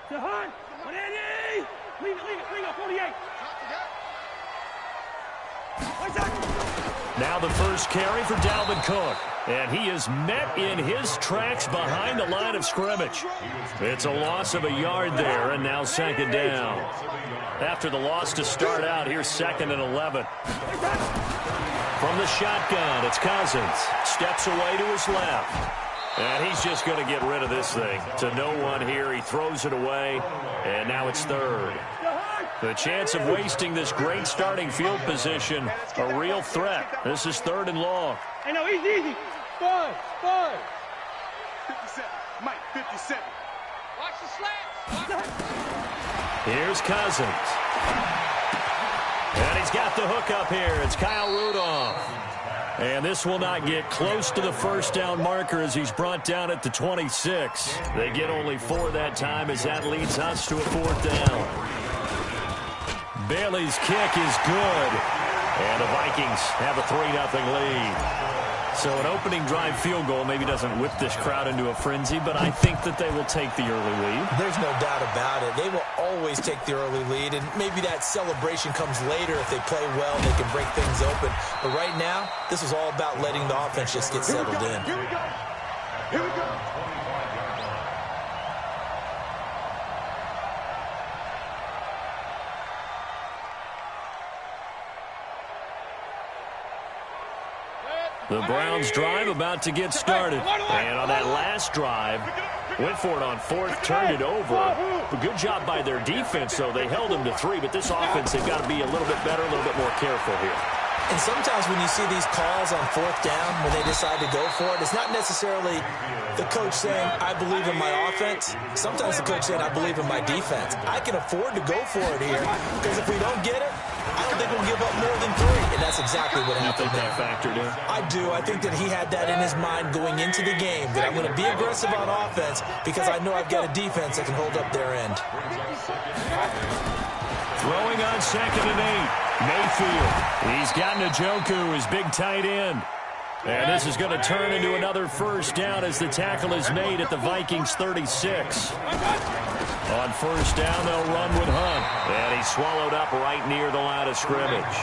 To Hunt. 180. Lean up. 48. Now the first carry for Dalvin Cook. And he is met in his tracks behind the line of scrimmage. It's a loss of a yard there, and now second down. After the loss to start out, here's 2nd and 11. From the shotgun, it's Cousins. Steps away to his left. And he's just going to get rid of this thing. To no one here. He throws it away, and now it's 3rd. The chance of wasting this great starting field position, a real threat. This is 3rd and long. Hey, no, easy. 5. 57. Mike, 57. Watch the slats. Here's Cousins. And he's got the hook up here. It's Kyle Rudolph. And this will not get close to the first down marker as he's brought down at the 26. They get only 4 that time as that leads us to a 4th down. Bailey's kick is good. And the Vikings have a 3-0 lead. So an opening drive field goal maybe doesn't whip this crowd into a frenzy, but I think that they will take the early lead. There's no doubt about it. They will always take the early lead, and maybe that celebration comes later if they play well, they can break things open. But right now, this is all about letting the offense just get settled in. Here we go. Here we go. The Browns drive about to get started. And on that last drive, went for it on 4th, turned it over. A good job by their defense, though. They held them to 3, but this offense, they've got to be a little bit better, a little bit more careful here. And sometimes when you see these calls on 4th down, when they decide to go for it, it's not necessarily the coach saying, I believe in my offense. Sometimes the coach saying, I believe in my defense. I can afford to go for it here, because if we don't get it, I don't think we'll give up more than 3, and that's exactly what happened there. You think that factored in? I do. I think that he had that in his mind going into the game, that I'm going to be aggressive on offense because I know I've got a defense that can hold up their end. Throwing on 2nd and 8. Mayfield. He's got Njoku, his big tight end. And this is going to turn into another first down as the tackle is made at the Vikings 36. On first down, they'll run with Hunt. And he's swallowed up right near the line of scrimmage.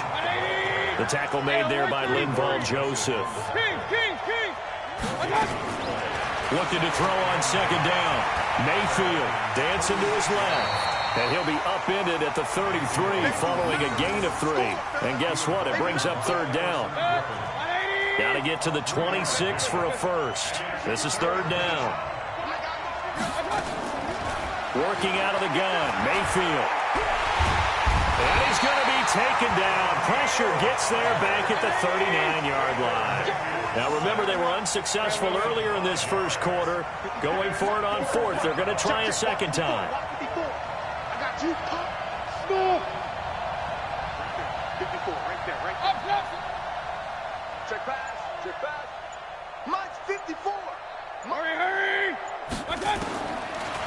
The tackle made there by Linval Joseph. Looking to throw on 2nd down. Mayfield dancing to his left. And he'll be upended at the 33 following a gain of 3. And guess what? It brings up 3rd down. Got to get to the 26 for a first. This is 3rd down. Working out of the gun, Mayfield. And he's going to be taken down. Pressure gets there back at the 39-yard line. Now remember, they were unsuccessful earlier in this first quarter. Going for it on 4th. They're going to try a second time. I got you. Score. 54, right there. Check pass. Mike's 54. Hurry.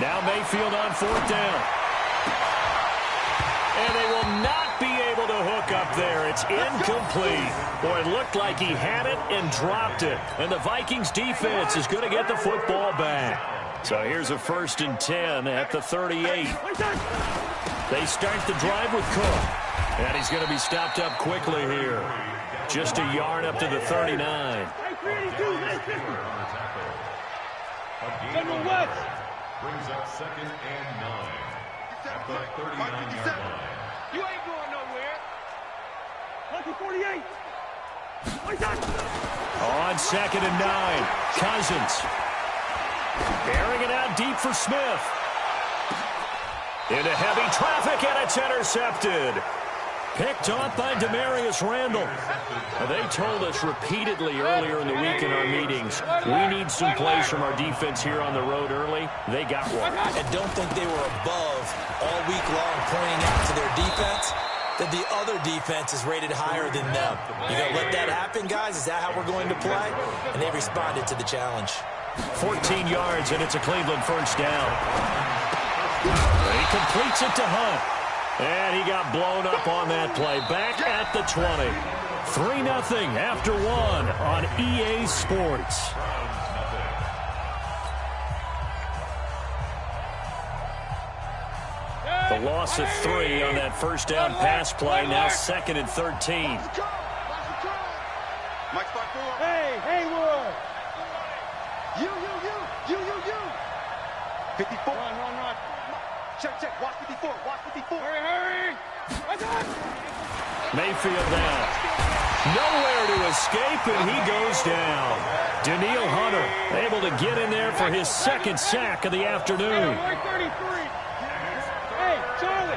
Now Mayfield on 4th down. And they will not be able to hook up there. It's incomplete. Boy, it looked like he had it and dropped it. And the Vikings defense is going to get the football back. So here's a 1st and 10 at the 38. They start the drive with Cook. And he's going to be stopped up quickly here. Just a yard up to the 39. Brings up 2nd and 9. At the 39-yard line. You ain't going nowhere. 48. On 2nd and 9. Cousins. Airing it out deep for Smith. Into heavy traffic, and it's intercepted. Picked off by Demarius Randall. They told us repeatedly earlier in the week in our meetings, we need some plays from our defense here on the road early. They got one. And don't think they were above all week long pointing out to their defense that the other defense is rated higher than them. You going to let that happen, guys? Is that how we're going to play? And they responded to the challenge. 14 yards, and it's a Cleveland first down. He completes it to Hunt. And he got blown up on that play. Back at the 20. 3-0 after 1 on EA Sports. A loss of 3 on that first down pass play. Now 2nd and 13. Mike, start for him. Hey, Haywood. You. 54. Run. Check. Watch 54. Hurry. Mayfield down. Nowhere to escape, and he goes down. Daniil Hunter able to get in there for his 2nd sack of the afternoon. Hey, Charlie.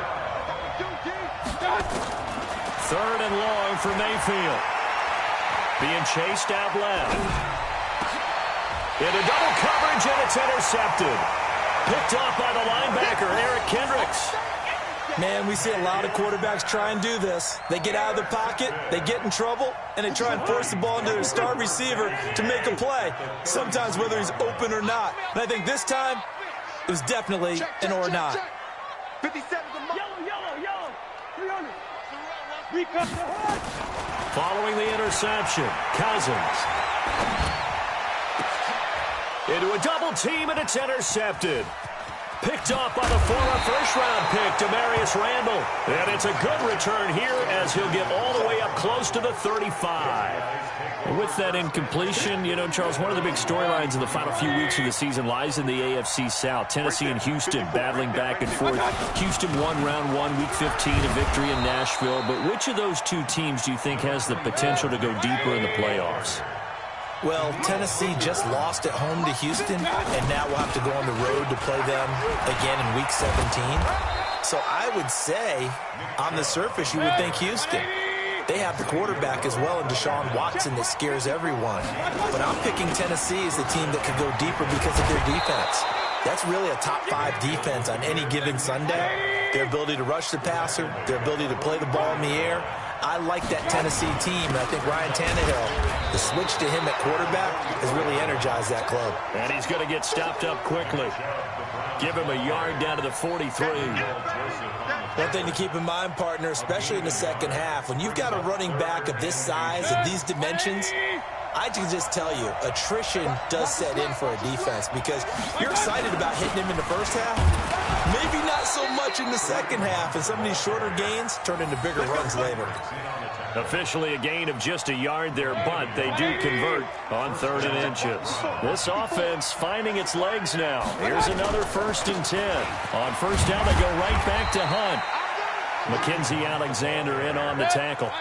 3rd and long for Mayfield. Being chased out left. Into double coverage, and it's intercepted. Picked off by the linebacker, Eric Kendricks. Man, we see a lot of quarterbacks try and do this. They get out of the pocket, they get in trouble, and they try and force the ball into their star receiver to make a play, sometimes whether he's open or not. And I think this time, it was definitely an or not. 57 the mark. Yellow. 300. Recut the hood. Following the interception, Cousins. Into a double team, and it's intercepted. Picked off by the former first-round pick, Demarius Randall. And it's a good return here as he'll get all the way up close to the 35. And with that incompletion, you know, Charles, one of the big storylines in the final few weeks of the season lies in the AFC South. Tennessee and Houston battling back and forth. Houston won round 1, week 15, a victory in Nashville. But which of those two teams do you think has the potential to go deeper in the playoffs? Well, Tennessee just lost at home to Houston, and now we'll have to go on the road to play them again in Week 17. So I would say, on the surface, you would think Houston. They have the quarterback as well in Deshaun Watson that scares everyone. But I'm picking Tennessee as the team that could go deeper because of their defense. That's really a top 5 defense on any given Sunday. Their ability to rush the passer, their ability to play the ball in the air. I like that Tennessee team, and I think Ryan Tannehill, the switch to him at quarterback, has really energized that club. And he's going to get stopped up quickly. Give him a yard down to the 43. One thing to keep in mind, partner, especially in the second half, when you've got a running back of this size, of these dimensions, I can just tell you, attrition does set in for a defense because you're excited about hitting him in the first half, maybe not so much in the second half, and some of these shorter gains turn into bigger runs later. Officially a gain of just a yard there, but they do convert on 3rd and inches. This offense finding its legs now. Here's another 1st and 10. On first down, they go right back to Hunt. Mackenzie Alexander in on the tackle.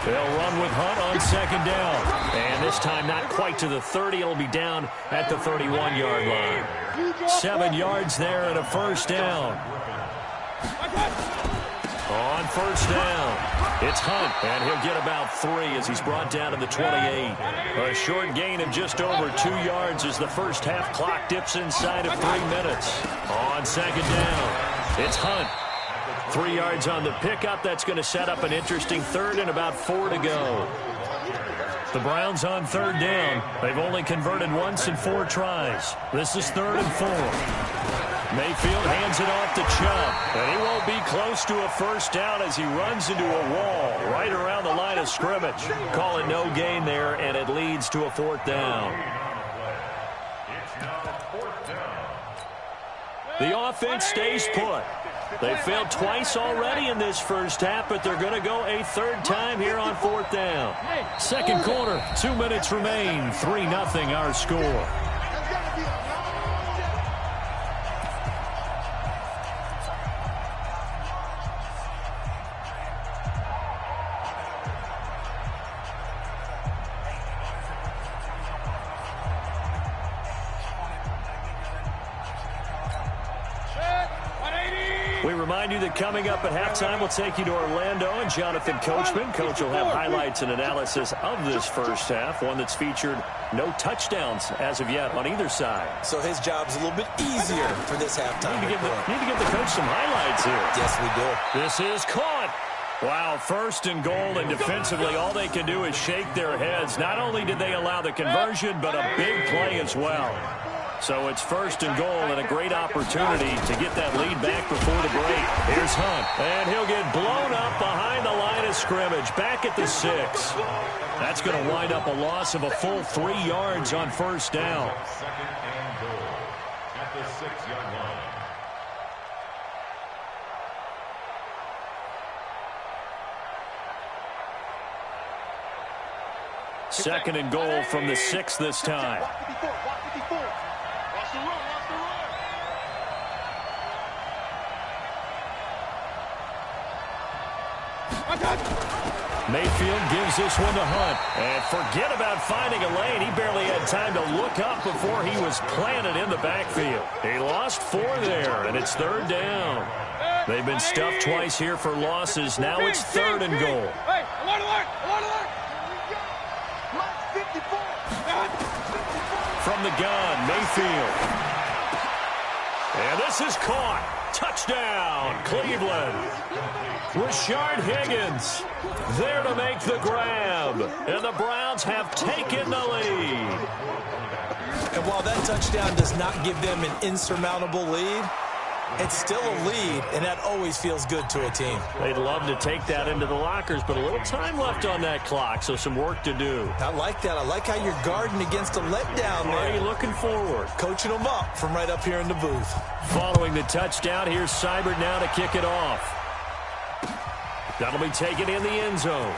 They'll run with Hunt on 2nd down. And this time not quite to the 30. It'll be down at the 31-yard line. 7 yards there and a 1st down. On 1st down, it's Hunt, and he'll get about 3 as he's brought down to the 28. A short gain of just over 2 yards as the first half clock dips inside of 3 minutes. On 2nd down, it's Hunt. 3 yards on the pickup. That's going to set up an interesting 3rd and about 4 to go. The Browns on 3rd down. They've only converted once in 4 tries. This is 3rd and 4. Mayfield hands it off to Chubb, and he won't be close to a 1st down as he runs into a wall right around the line of scrimmage. Call it no gain there, and it leads to a 4th down. The offense stays put. They failed twice already in this first half, but they're going to go a 3rd time here on 4th down. 2nd quarter, 2 minutes remain, 3-0 our score. We remind you that coming up at halftime, we'll take you to Orlando and Jonathan Coachman. Coach will have highlights and analysis of this first half, one that's featured no touchdowns as of yet on either side. So his job's a little bit easier for this halftime. Need to give the coach some highlights here. Yes, we do. This is caught. Wow, 1st and goal, and defensively all they can do is shake their heads. Not only did they allow the conversion, but a big play as well. So it's 1st and goal and a great opportunity to get that lead back before the break. Here's Hunt, and he'll get blown up behind the line of of scrimmage, back at the 6. That's going to wind up a loss of a full 3 yards on first down. Second and goal at the 6-yard line. Second and goal from the 6 this time. Watch the run, watch the run. Mayfield gives this one to Hunt. And forget about finding a lane. He barely had time to look up before he was planted in the backfield. He lost 4 there, and it's 3rd down. They've been stuffed twice here for losses. Now it's 3rd and goal. Hey, alert! From the gun, Mayfield. And this is caught. Touchdown, Cleveland. Rashard Higgins there to make the grab. And the Browns have taken the lead. And while that touchdown does not give them an insurmountable lead, it's still a lead, and that always feels good to a team. They'd love to take that into the lockers, but a little time left on that clock, so some work to do. I like that. I like how you're guarding against a letdown there. Already looking forward. Coaching them up from right up here in the booth. Following the touchdown, here's Seibert now to kick it off. That'll be taken in the end zone.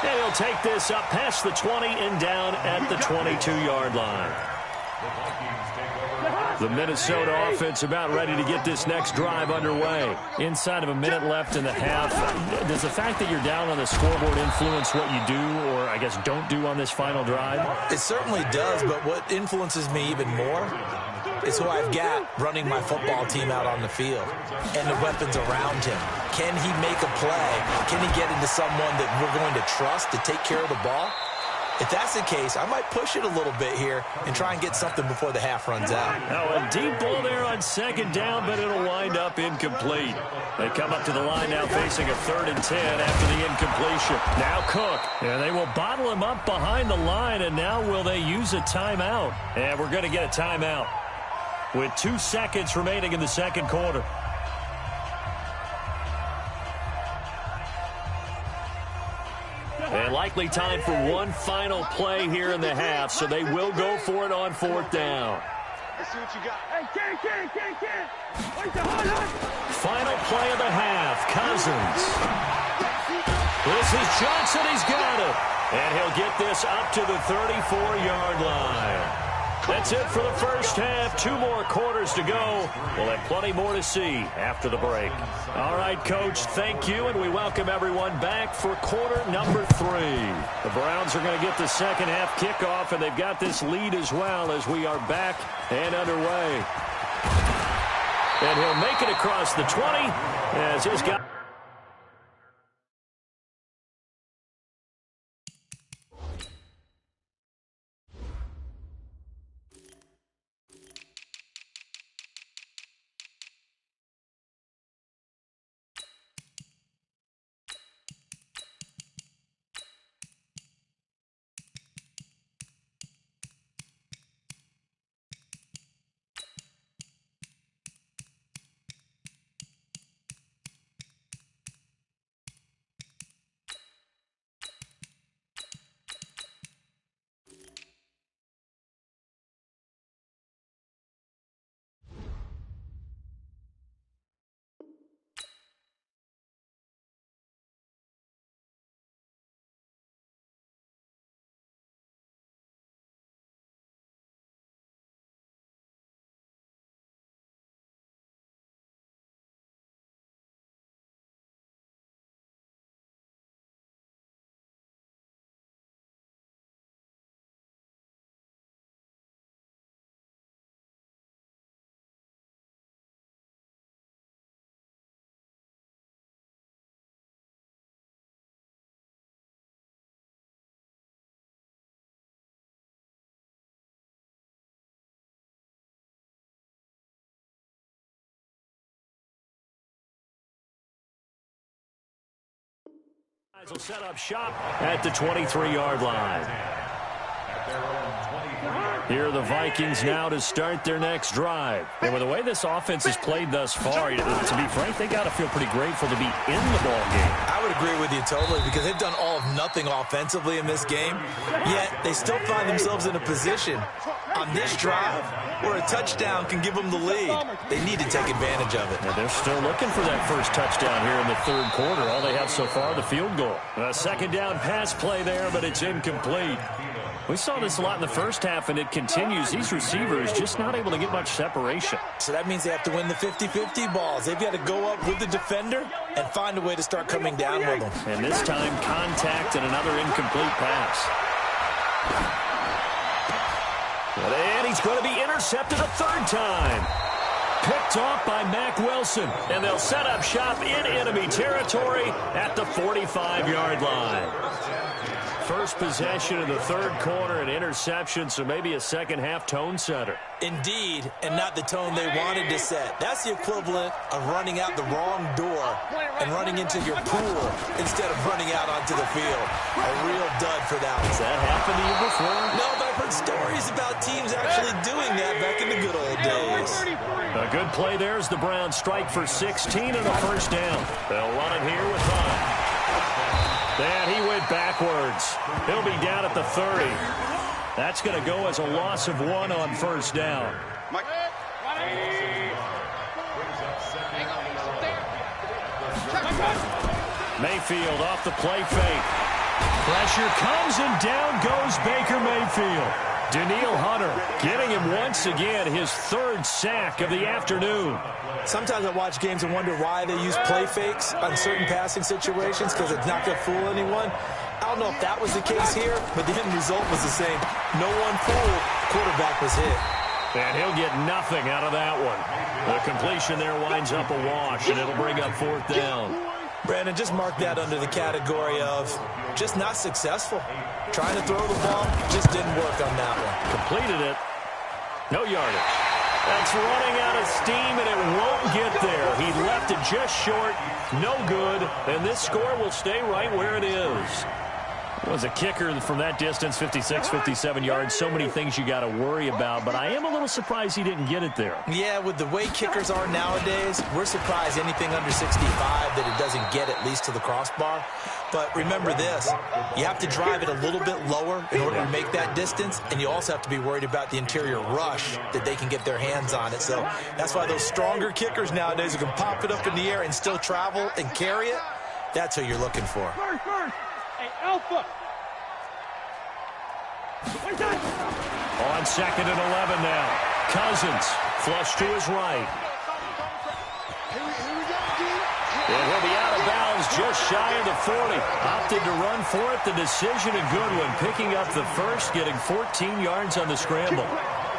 And he'll take this up past the 20 and down at the 22-yard line. The Minnesota offense about ready to get this next drive underway. Inside of a minute left in the half. Does the fact that you're down on the scoreboard influence what you do, or I guess don't do on this final drive? It certainly does, but what influences me even more is who I've got running my football team out on the field and the weapons around him. Can he make a play? Can he get into someone that we're going to trust to take care of the ball? If that's the case, I might push it a little bit here and try and get something before the half runs out. Now a deep ball there on 2nd down, but it'll wind up incomplete. They come up to the line now facing a 3rd and 10 after the incompletion. Now Cook, and they will bottle him up behind the line, and now will they use a timeout? And we're going to get a timeout with 2 seconds remaining in the 2nd quarter. And likely time for one final play here in the half, so they will go for it on 4th down. Let's see what you got. Hey, Ken. Final play of the half, Cousins. This is Johnson, he's got it. And he'll get this up to the 34-yard line. That's it for the first half. 2 more quarters to go. We'll have plenty more to see after the break. All right, Coach, thank you, and we welcome everyone back for quarter number 3. The Browns are going to get the second half kickoff, and they've got this lead as well as we are back and underway. And he'll make it across the 20 as his guy. Will set up shop at the 23-yard line. At their own 23-yard Here are the Vikings now to start their next drive. And with the way this offense has played thus far, to be frank, they got to feel pretty grateful to be in the ball game. I would agree with you totally because they've done all of nothing offensively in this game, yet they still find themselves in a position on this drive where a touchdown can give them the lead. They need to take advantage of it. And they're still looking for that first touchdown here in the third quarter. All they have so far, the field goal. A second down pass play there, but it's incomplete. We saw this a lot in the first half, and it continues. These receivers just not able to get much separation. So that means they have to win the 50-50 balls. They've got to go up with the defender and find a way to start coming down with them. And this time, contact and another incomplete pass. And he's going to be intercepted a third time. Picked off by Mack Wilson. And they'll set up shop in enemy territory at the 45-yard line. First possession in the third quarter, an interception, so maybe a second-half tone setter. Indeed, and not the tone they wanted to set. That's the equivalent of running out the wrong door and running into your pool instead of running out onto the field. A real dud for that one. Has that happened to you before? No, but I've heard stories about teams actually doing that back in the good old days. A good play there as the Browns strike for 16 and a first down. They'll run it here with Hunt. And he went backwards. He'll be down at the 30. That's going to go as a loss of 1 on first down. Mayfield off the play fake. Pressure comes and down goes Baker Mayfield. Danielle Hunter getting him once again his third sack of the afternoon. Sometimes I watch games and wonder why they use play fakes on certain passing situations because it's not going to fool anyone. I don't know if that was the case here, but the end result was the same. No one fooled. Quarterback was hit. And he'll get nothing out of that one. The completion there winds up a wash, and it'll bring up fourth down. Brandon, just mark that under the category of just not successful. Trying to throw the ball, just didn't work on that one. Completed it. No yardage. That's running out of steam, and it won't get there. He left it just short. No good. And this score will stay right where it is. Was a kicker from that distance, 56, 57 yards. So many things you got to worry about, but I am a little surprised he didn't get it there. Yeah, with the way kickers are nowadays, we're surprised anything under 65 that it doesn't get at least to the crossbar. But remember this, you have to drive it a little bit lower in order to make that distance, and you also have to be worried about the interior rush that they can get their hands on it. So that's why those stronger kickers nowadays who can pop it up in the air and still travel and carry it, that's who you're looking for. First. Hey, Alpha. On second and 11 now. Cousins flush to his right. And he'll be out of bounds just shy of the 40. Opted to run for it. The decision a good one. Picking up the first, getting 14 yards on the scramble.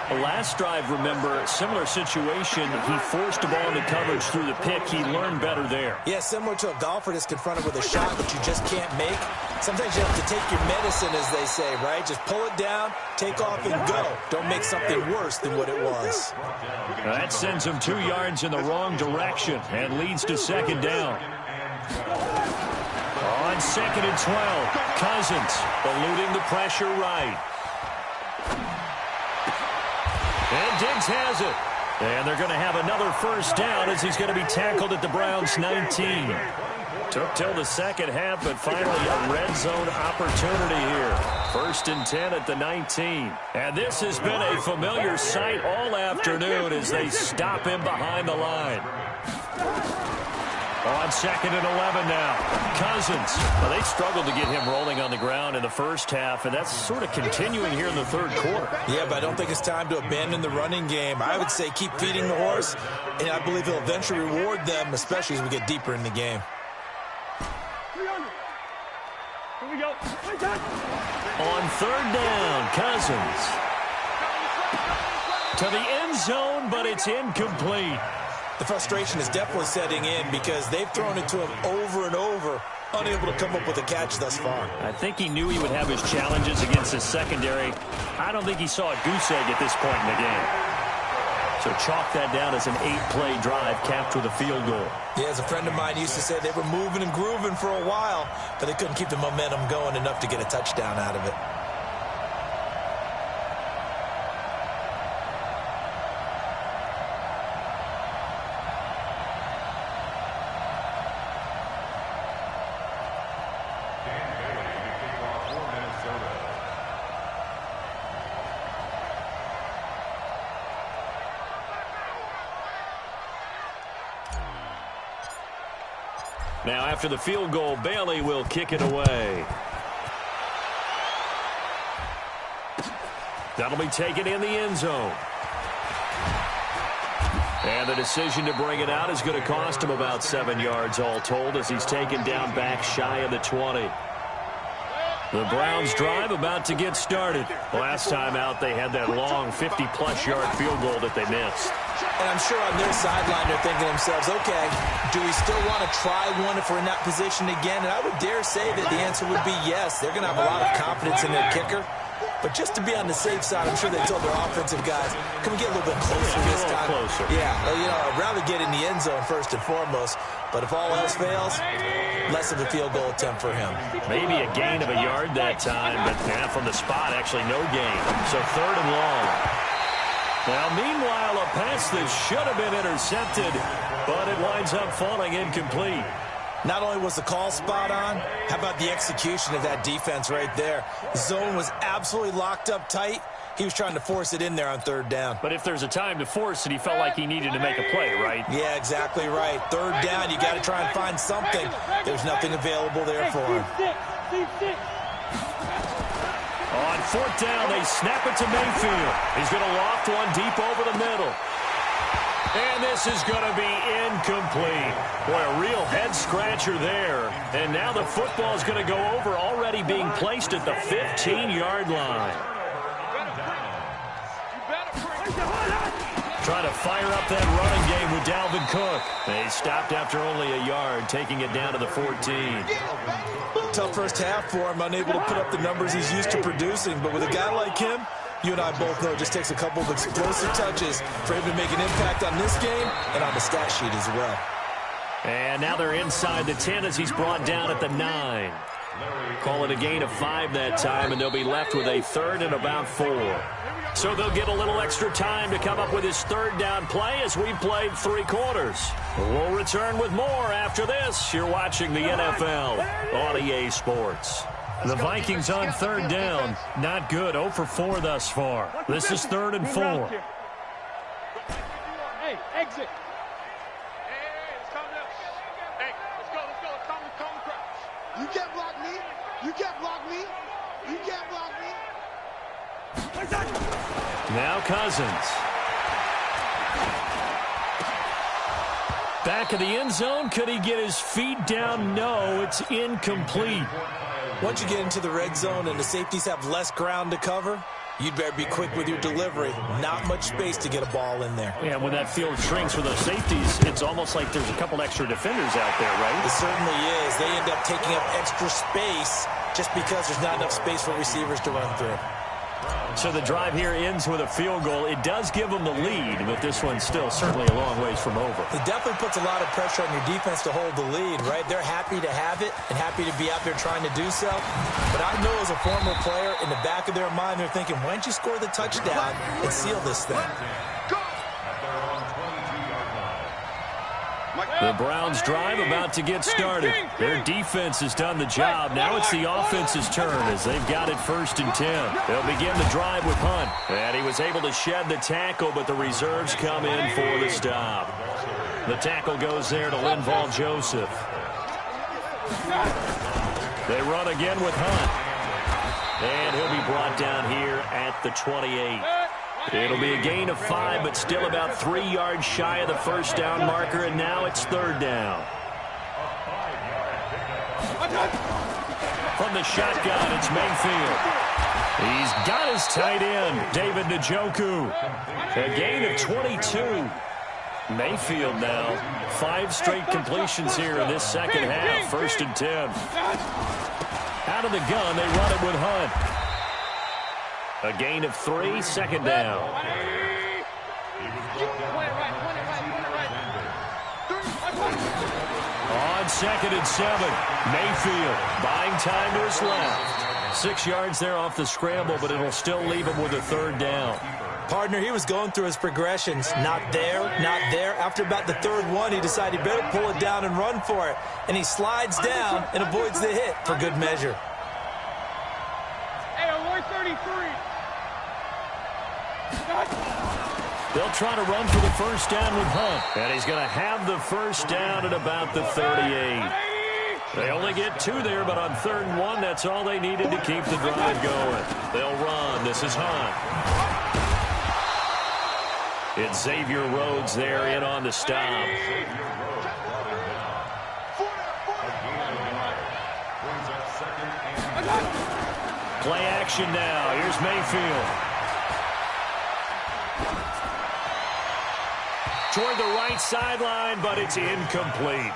The last drive, remember, similar situation. He forced the ball into coverage through the pick. He learned better there. Yeah, similar to a golfer that's confronted with a shot that you just can't make. Sometimes you have to take your medicine, as they say, right? Just pull it down, take off, and go. Don't make something worse than what it was. That sends him 2 yards in the wrong direction and leads to second down. On second and 12, Cousins eluding the pressure right. And Diggs has it. And they're going to have another first down as he's going to be tackled at the Browns' 19. Took till the second half, but finally a red zone opportunity here. First and 10 at the 19. And this has been a familiar sight all afternoon as they stop him behind the line. On second and 11 now. Cousins. Well, they struggled to get him rolling on the ground in the first half, and that's sort of continuing here in the third quarter. Yeah, but I don't think it's time to abandon the running game. I would say keep feeding the horse, and I believe he'll eventually reward them, especially as we get deeper in the game. 300. Here we go. On third down, Cousins. To the end zone, but it's incomplete. The frustration is definitely setting in because they've thrown it to him over and over, unable to come up with a catch thus far. I think he knew he would have his challenges against his secondary. I don't think he saw a goose egg at this point in the game. So chalk that down as an 8-play drive capped with a field goal. Yeah, as a friend of mine used to say, they were moving and grooving for a while, but they couldn't keep the momentum going enough to get a touchdown out of it. Now after the field goal, Bailey will kick it away. That'll be taken in the end zone. And the decision to bring it out is going to cost him about 7 yards all told as he's taken down back shy of the 20. The Browns drive about to get started. Last time out, they had that long 50-plus yard field goal that they missed. And I'm sure on their sideline they're thinking to themselves, okay, do we still want to try one if we're in that position again? And I would dare say that the answer would be yes. They're going to have a lot of confidence in their kicker. But just to be on the safe side, I'm sure they told their offensive guys, can we get a little bit closer this time? Closer. Yeah, well, you know, I'd rather get in the end zone first and foremost. But if all else fails, less of a field goal attempt for him. Maybe a gain of a yard that time, but from the spot, actually no gain. So 3rd and long. Now, meanwhile, a pass that should have been intercepted, but it winds up falling incomplete. Not only was the call spot on, how about the execution of that defense right there? The zone was absolutely locked up tight. He was trying to force it in there on 3rd down. But if there's a time to force it, he felt like he needed to make a play, right? Yeah, exactly right. 3rd down, you got to try and find something. There's nothing available there for him. On 4th down, they snap it to Mayfield. He's going to loft one deep over the middle. And this is going to be incomplete. Boy, a real head-scratcher there. And now the football is going to go over, already being placed at the 15-yard line. Trying to fire up that running game with Dalvin Cook. They stopped after only a yard, taking it down to the 14. Tough first half for him, unable to put up the numbers he's used to producing. But with a guy like him, you and I both know it just takes a couple of explosive touches for him to make an impact on this game and on the stat sheet as well. And now they're inside the 10 as he's brought down at the 9. Call it a gain of 5 that time, and they'll be left with a 3rd and about 4. So they'll get a little extra time to come up with his 3rd down play as we've played 3 quarters. We'll return with more after this. You're watching the NFL on EA Sports. The Vikings on 3rd down. Not good. 0 for 4 thus far. This is 3rd and 4. Hey, exit. Let's calm down. Hey, let's go. Calm the crowd. You can't block me. You can't block me. You can't block me. Now Cousins. Back of the end zone. Could he get his feet down? No, it's incomplete. Once you get into the red zone and the safeties have less ground to cover, you'd better be quick with your delivery. Not much space to get a ball in there. Yeah, when that field shrinks with those safeties, it's almost like there's a couple extra defenders out there, right? It certainly is. They end up taking up extra space just because there's not enough space for receivers to run through. So the drive here ends with a field goal. It does give them the lead, but this one's still certainly a long ways from over. It definitely puts a lot of pressure on your defense to hold the lead, right? They're happy to have it and happy to be out there trying to do so. But I know as a former player, in the back of their mind, they're thinking, why don't you score the touchdown and seal this thing? The Browns drive about to get started. Their defense has done the job. Now it's the offense's turn as they've got it 1st and 10. They'll begin the drive with Hunt. And he was able to shed the tackle, but the reserves come in for the stop. The tackle goes there to Linval Joseph. They run again with Hunt. And he'll be brought down here at the 28. It'll be a gain of 5, but still about 3 yards shy of the 1st down marker, and now it's 3rd down. From the shotgun, it's Mayfield. He's got his tight end, David Njoku. A gain of 22. Mayfield now, 5 straight completions here in this second half, 1st and 10. Out of the gun, they run it with Hunt. A gain of 3, 2nd down. On 2nd and 7, Mayfield buying time to his left. 6 yards there off the scramble, but it'll still leave him with a 3rd down. Partner, he was going through his progressions. Not there, not there. After about the 3rd one, he decided he better pull it down and run for it. And he slides down and avoids the hit for good measure. Hey, 133. They'll try to run for the 1st down with Hunt. And he's going to have the 1st down at about the 38. They only get 2 there, but on 3rd and 1, that's all they needed to keep the drive going. They'll run. This is Hunt. It's Xavier Rhodes there in on the stop. Play action now. Here's Mayfield. Toward the right sideline, but it's incomplete.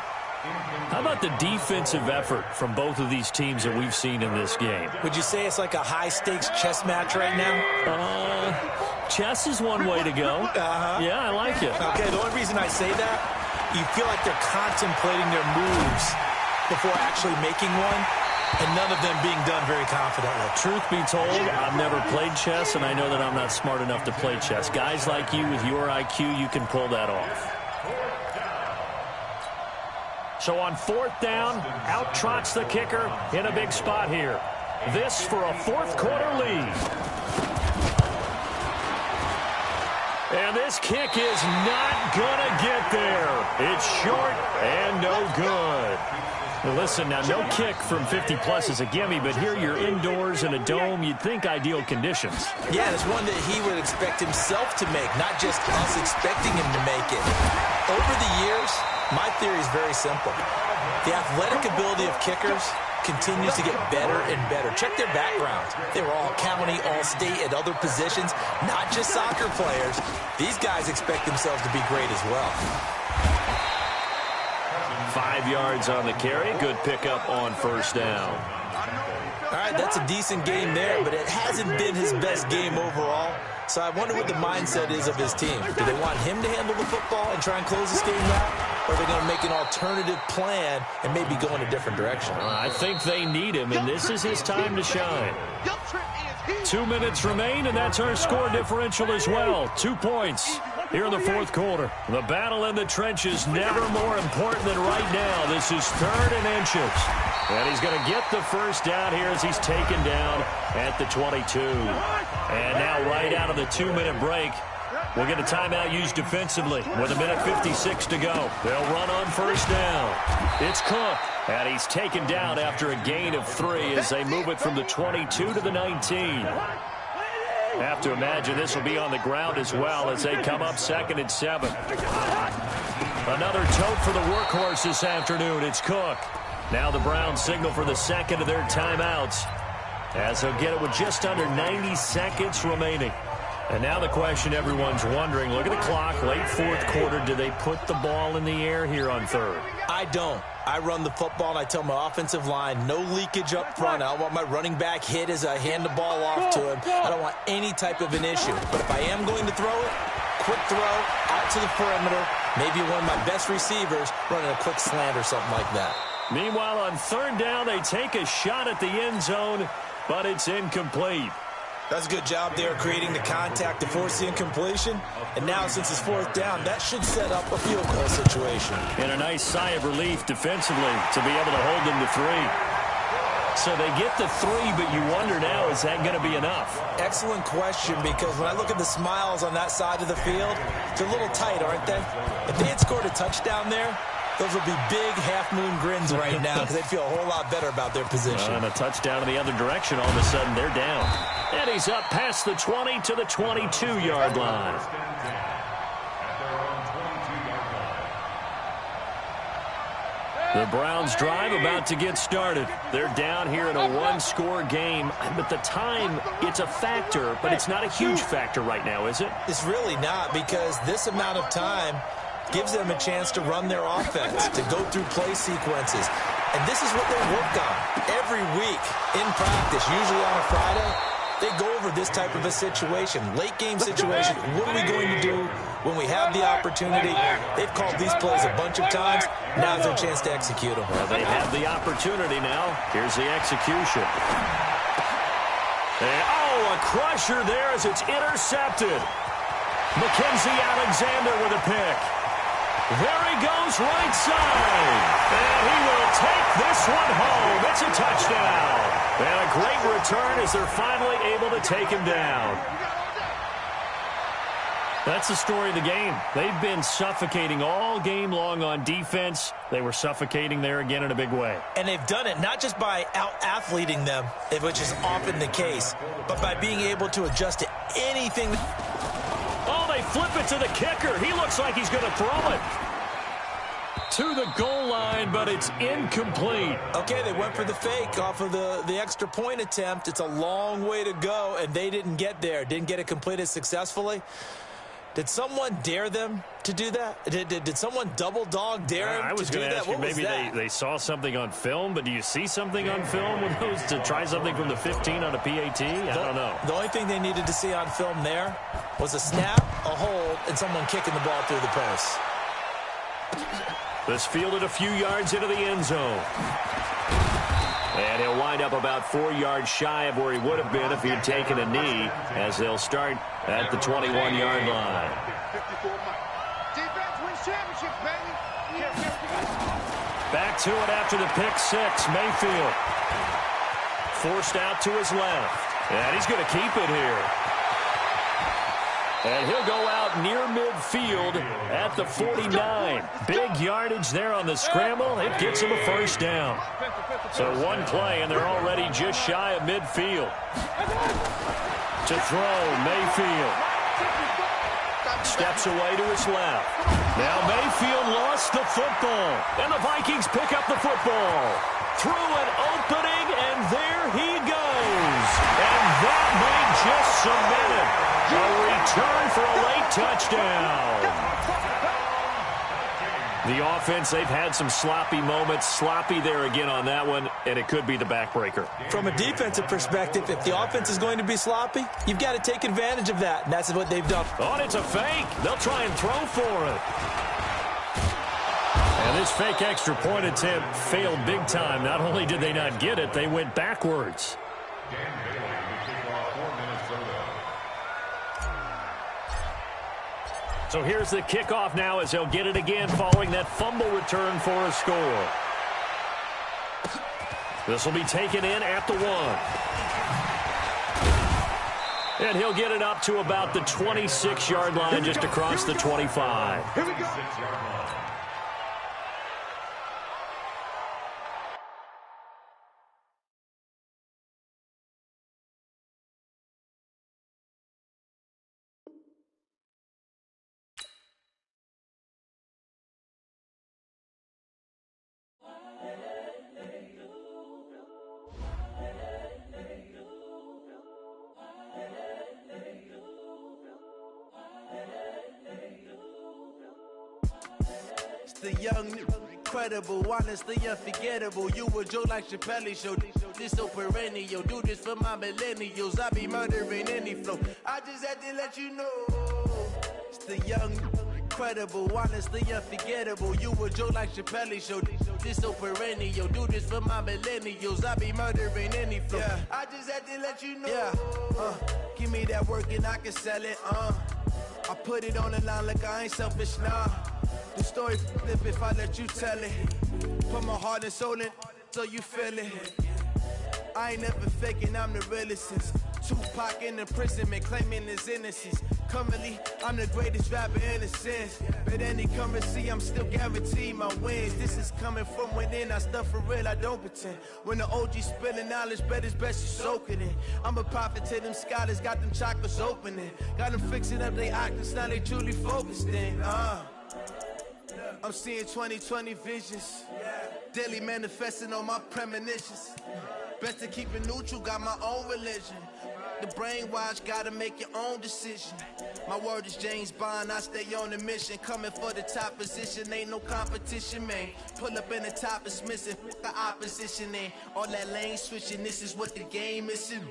How about the defensive effort from both of these teams that we've seen in this game? Would you say it's like a high-stakes chess match right now? Chess is one way to go. Yeah, I like it. Okay, the only reason I say that, you feel like they're contemplating their moves before actually making one, and none of them being done very confidently. Truth be told, I've never played chess, and I know that I'm not smart enough to play chess. Guys like you with your IQ, you can pull that off. So on 4th down, out trots the kicker in a big spot here. This for a 4th quarter lead. And this kick is not going to get there. It's short and no good. Well, listen, now no kick from 50-plus is a gimme, but here you're indoors in a dome. You'd think ideal conditions. Yeah, it's one that he would expect himself to make, not just us expecting him to make it. Over the years, my theory is very simple. The athletic ability of kickers continues to get better and better. Check their backgrounds. They were all county, all state at other positions, not just soccer players. These guys expect themselves to be great as well. 5 yards on the carry. Good pickup on 1st down. All right, that's a decent game there, but it hasn't been his best game overall. So I wonder what the mindset is of his team. Do they want him to handle the football and try and close this game out? Or are they going to make an alternative plan and maybe go in a different direction? I think they need him, and this is his time to shine. 2 minutes remain, and that's our score differential as well. 2 points here in the 4th quarter. The battle in the trenches never more important than right now. This is 3rd and inches. And he's going to get the 1st down here as he's taken down at the 22. And now right out of the 2-minute break, we'll get a timeout used defensively with 1:56 to go. They'll run on 1st down. It's Cook, and he's taken down after a gain of 3 as they move it from the 22 to the 19. Have to imagine this will be on the ground as well as they come up 2nd and 7. Another tote for the workhorse this afternoon. It's Cook. Now the Browns signal for the 2nd of their timeouts as they'll get it with just under 90 seconds remaining. And now the question everyone's wondering, look at the clock, late 4th quarter, do they put the ball in the air here on 3rd? I don't. I run the football, and I tell my offensive line, no leakage up front. I don't want my running back hit as I hand the ball off to him. I don't want any type of an issue. But if I am going to throw it, quick throw, out to the perimeter, maybe one of my best receivers running a quick slant or something like that. Meanwhile, on 3rd down, they take a shot at the end zone, but it's incomplete. That's a good job there creating the contact to force the incompletion. And now, since it's 4th down, that should set up a field goal situation. And a nice sigh of relief defensively to be able to hold them to 3. So they get the 3, but you wonder now, is that going to be enough? Excellent question, because when I look at the smiles on that side of the field, they're a little tight, aren't they? If they had scored a touchdown there, those would be big half-moon grins right now because they'd feel a whole lot better about their position. And a touchdown in the other direction, all of a sudden they're down. And he's up past the 20 to the 22-yard line. The Browns drive about to get started. They're down here in a 1-score game. But the time, it's a factor, but it's not a huge factor right now, is it? It's really not, because this amount of time gives them a chance to run their offense, to go through play sequences. And this is what they work on every week in practice, usually on a Friday. They go over this type of a situation, late game situation. What are we going to do when we have the opportunity? They've called these plays a bunch of times. Now's their chance to execute them. Well, they have the opportunity now. Here's the execution. And, a crusher there as it's intercepted. Mackenzie Alexander with a pick. There he goes, right side. And he will take this one home. It's a touchdown. And a great return as they're finally able to take him down. That's the story of the game. They've been suffocating all game long on defense. They were suffocating there again in a big way. And they've done it not just by out-athleting them, which is often the case, but by being able to adjust to anything. Oh, they flip it to the kicker. He looks like he's going to throw it to the goal line, but it's incomplete. Okay, they went for the fake off of the extra point attempt. It's a long way to go, and they didn't get there, didn't get it completed successfully. Did someone dare them to do that? Did someone double dog dare them to do that? I was going to ask you, maybe they saw something on film, but do you see something on film with those to try something from the 15 on a PAT? I don't know. The only thing they needed to see on film there was a snap, a hold, and someone kicking the ball through the post. This fielded a few yards into the end zone. And he'll wind up about 4 yards shy of where he would have been if he had taken a knee, as they'll start at the 21-yard line. Defense wins championships, baby. Back to it after the pick six. Mayfield forced out to his left. And he's going to keep it here. And he'll go out near midfield at the 49. Big yardage there on the scramble. It gets him a first down. So one play, and they're already just shy of midfield. To throw, Mayfield. Steps away to his left. Now Mayfield lost the football. And the Vikings pick up the football. Through an opening, and there he goes. And that might just cement it. A return for a late touchdown. The offense, they've had some sloppy moments. Sloppy there again on that one, and it could be the backbreaker. From a defensive perspective, if the offense is going to be sloppy, you've got to take advantage of that, and that's what they've done. Oh, and it's a fake. They'll try and throw for it. And this fake extra point attempt failed big time. Not only did they not get it, they went backwards. So here's the kickoff now as they'll get it again following that fumble return for a score. This will be taken in at the 1. And he'll get it up to about the 26-yard line just across the 25. Here we go. The young, incredible, honestly unforgettable. You a Joe like Chappelle show. This so perennial. Do this for my millennials. I be murdering any flow. I just had to let you know. It's the young, incredible, honestly unforgettable. You a Joe like Chappelle show. This so perennial. Do this for my millennials. I be murdering any flow. Yeah. I just had to let you know. Yeah. Give me that work and I can sell it. I put it on the line like I ain't selfish, nah. The story flip if I let you tell it. Put my heart and soul in so you feel it. I ain't never faking, I'm the realest since Tupac in imprisonment, claiming his innocence. Currently, I'm the greatest rapper in a sense. But any currency, I'm still guaranteed my wins. This is coming from within, I stuff for real, I don't pretend. When the OG spilling knowledge, bet it's best you soak it in. I'm a prophet to them scholars, got them chakras opening. Got them fixing up they octaves, now they truly focused in. I'm seeing 2020 visions. Daily manifesting on my premonitions. Best to keep it neutral, got my own religion. The brainwash, gotta make your own decision. My word is James Bond, I stay on the mission. Coming for the top position, ain't no competition, man. Pull up in the top, it's missing, the opposition in. All that lane switching, this is what the game is in.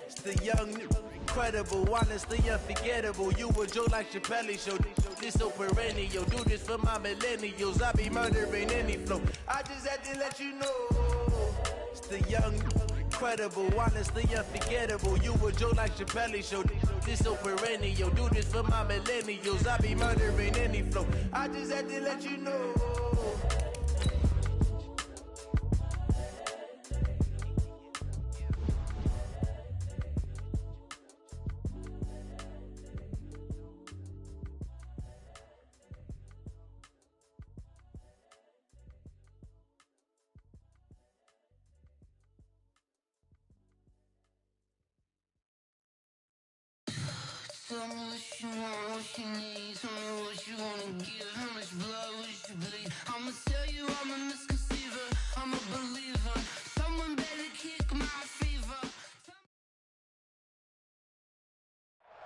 It's the young, incredible, honestly unforgettable. You a Joe like Chappelle show. This so perennial. Do this for my millennials. I be murdering any flow. I just had to let you know. It's the young, incredible, honestly unforgettable. You a Joe like Chappelle show. This so perennial. Do this for my millennials. I be murdering any flow. I just had to let you know. Tell me what you want, what you need. Tell me what you wanna give. How much blood would you bleed? I'ma tell you I'm a misconceiver. I'm a believer. Someone better kick my fever.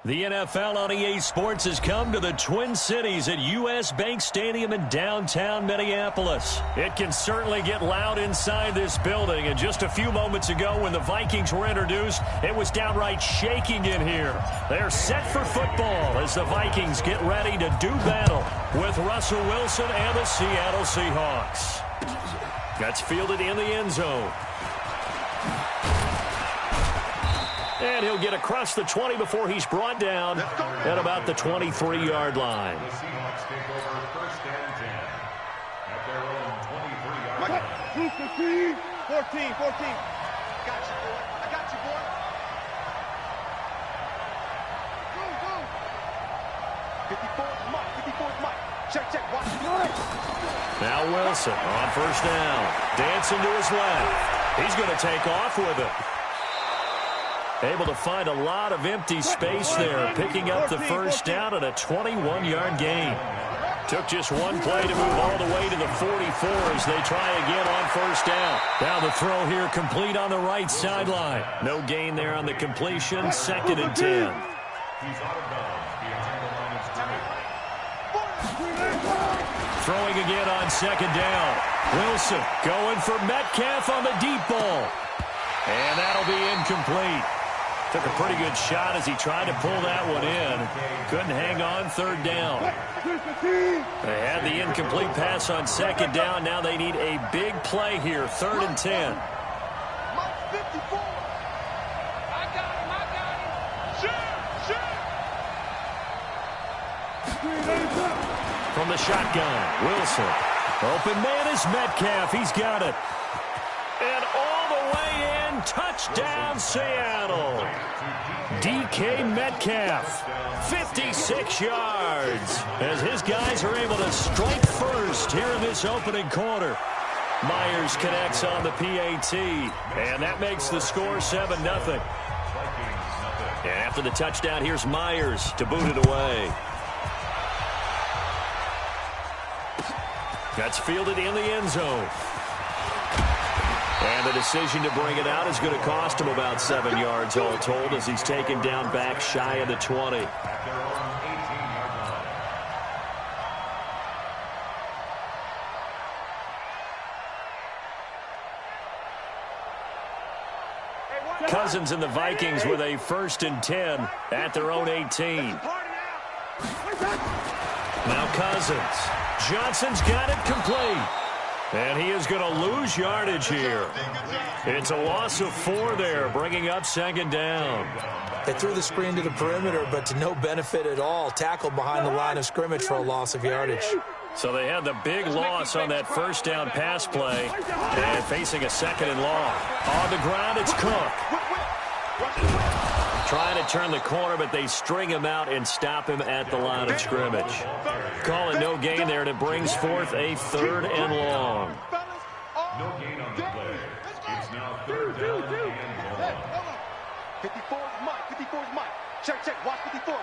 The NFL on EA Sports has come to the Twin Cities at U.S. Bank Stadium in downtown Minneapolis. It can certainly get loud inside this building, and just a few moments ago when the Vikings were introduced, it was downright shaking in here. They're set for football as the Vikings get ready to do battle with Russell Wilson and the Seattle Seahawks. That's fielded in the end zone. And he'll get across the 20 before he's brought down at about the 23-yard line. The Seahawks take over first and 10 at their own 23-yard line. 14. I got you, boy. I got you, boy. Go. 54's Mike. Check. Watch it. Now Wilson on first down. Dancing to his left. He's going to take off with it. Able to find a lot of empty space there, picking up the first down at a 21-yard gain. Took just one play to move all the way to the 44 as they try again on first down. Now the throw here complete on the right sideline. No gain there on the completion, second and 10. He's out of bounds behind the line of scrimmage. Throwing again on second down. Wilson going for Metcalf on the deep ball. And that'll be incomplete. Took a pretty good shot as he tried to pull that one in. Couldn't hang on third down. They had the incomplete pass on second down. Now they need a big play here, third and 10. Mike 54. I got him. Shoot. From the shotgun, Wilson. Open man is Metcalf. He's got it. And all the way in, touchdown Seattle. DK Metcalf, 56 yards, as his guys are able to strike first here in this opening quarter. Myers connects on the PAT, and that makes the score 7-0. And after the touchdown, here's Myers to boot it away. That's fielded in the end zone. And the decision to bring it out is going to cost him about 7 yards all told as he's taken down back shy of the 20. At their own 18-yard line. Cousins and the Vikings with a 1st and 10 at their own 18. Now Cousins. Johnson's got it complete. And he is going to lose yardage here. It's a loss of 4 there, bringing up second down. They threw the screen to the perimeter, but to no benefit at all. Tackled behind the line of scrimmage for a loss of yardage. So they had the big loss on that first down pass play. And facing a second and long. On the ground, it's Cook. Trying to turn the corner, but they string him out and stop him at the line of scrimmage. Calling no gain there, and it brings forth a 3rd and long. No gain on the play. It's now 3rd down and long. 54's Mike. Check. Watch 54.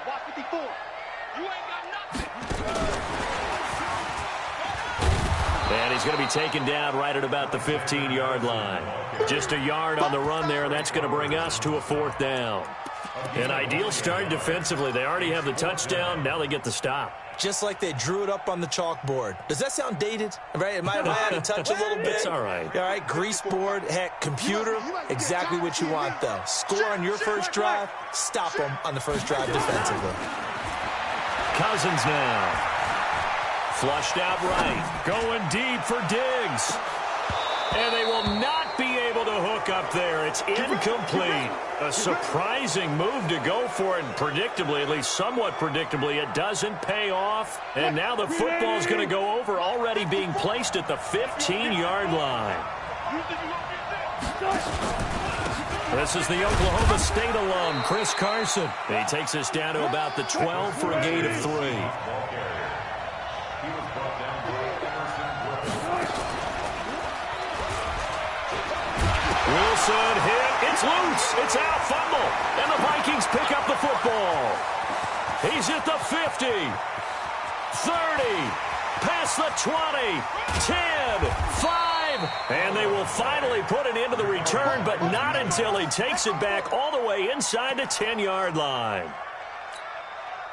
You ain't got nothing. And he's going to be taken down right at about the 15-yard line. Just a yard on the run there, and that's going to bring us to a 4th down. An ideal start defensively. They already have the touchdown. Now they get the stop. Just like they drew it up on the chalkboard. Does that sound dated? Right? Am I out of touch a little bit? It's all right. All right, grease board, heck, computer, exactly what you want, though. Score on your first drive, stop them on the first drive defensively. Cousins now. Flushed out right. Going deep for Diggs. And they will not be able to hook up there. It's incomplete. A surprising move to go for it, and predictably, at least somewhat predictably, it doesn't pay off. And now the football's going to go over, already being placed at the 15-yard line. This is the Oklahoma State alum, Chris Carson. He takes us down to about the 12 for a gain of 3. Wilson hit. It's loose. It's out. Fumble. And the Vikings pick up the football. He's at the 50, 30, past the 20, 10, 5, and they will finally put an end to the return, but not until he takes it back all the way inside the 10-yard line.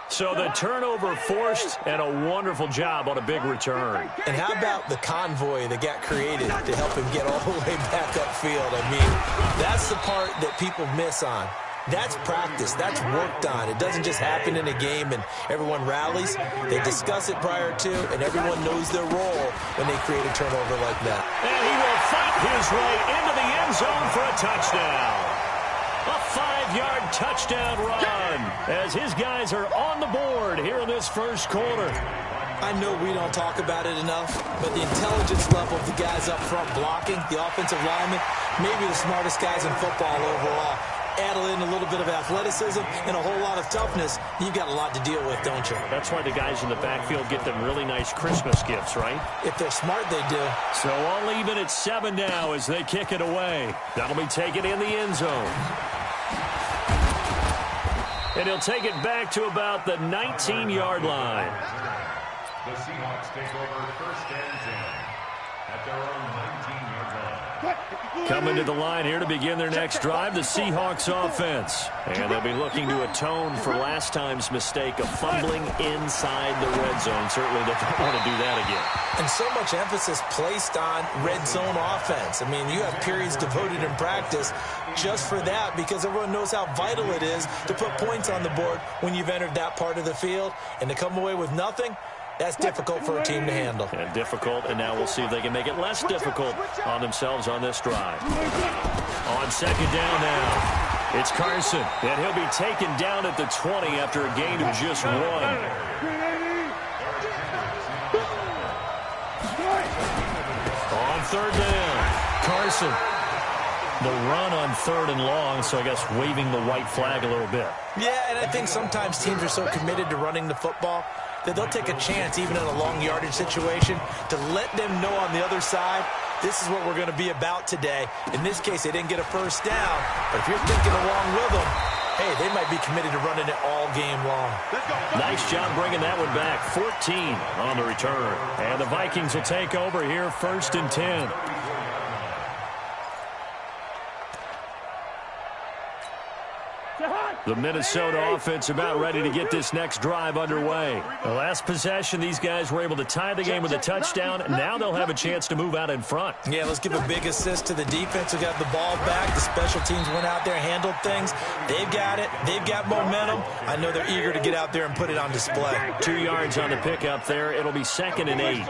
So the turnover forced, and a wonderful job on a big return. And how about the convoy that got created to help him get all the way back upfield? I mean, that's the part that people miss on. That's practice. That's worked on. It doesn't just happen in a game and everyone rallies. They discuss it prior to, and everyone knows their role when they create a turnover like that. And he will fight his way into the end zone for a touchdown. A 5-yard touchdown run as his guys are on the board here in this first quarter. I know we don't talk about it enough, but the intelligence level of the guys up front blocking, the offensive linemen, maybe the smartest guys in football overall. Add in a little bit of athleticism and a whole lot of toughness, you've got a lot to deal with, don't you? That's why the guys in the backfield get them really nice Christmas gifts, right? If they're smart, they do. So all even at 7 now as they kick it away. That'll be taken in the end zone. And he'll take it back to about the 19-yard line. The Seahawks take over first and 10 at their own 19-yard line. Coming to the line here to begin their next drive, the Seahawks offense. And they'll be looking to atone for last time's mistake of fumbling inside the red zone. Certainly they don't want to do that again. And so much emphasis placed on red zone offense. I mean, you have periods devoted in practice just for that because everyone knows how vital it is to put points on the board when you've entered that part of the field. And to come away with nothing, that's difficult for a team to handle. And difficult, and now we'll see if they can make it less difficult on themselves on this drive. On second down now, it's Carson, and he'll be taken down at the 20 after a gain of just 1. On third down, Carson. The run on third and long, so I guess waving the white flag a little bit. Yeah, and I think sometimes teams are so committed to running the football that they'll take a chance, even in a long yardage situation, to let them know on the other side, this is what we're going to be about today. In this case, they didn't get a first down, but if you're thinking along with them, hey, they might be committed to running it all game long. Nice job bringing that one back. 14 on the return. And the Vikings will take over here, first and 10. The Minnesota offense about ready to get this next drive underway. The last possession, these guys were able to tie the game with a touchdown. Now they'll have a chance to move out in front. Yeah, let's give a big assist to the defense who got the ball back. The special teams went out there, handled things. They've got it. They've got momentum. I know they're eager to get out there and put it on display. 2 yards on the pickup there. It'll be second and 8.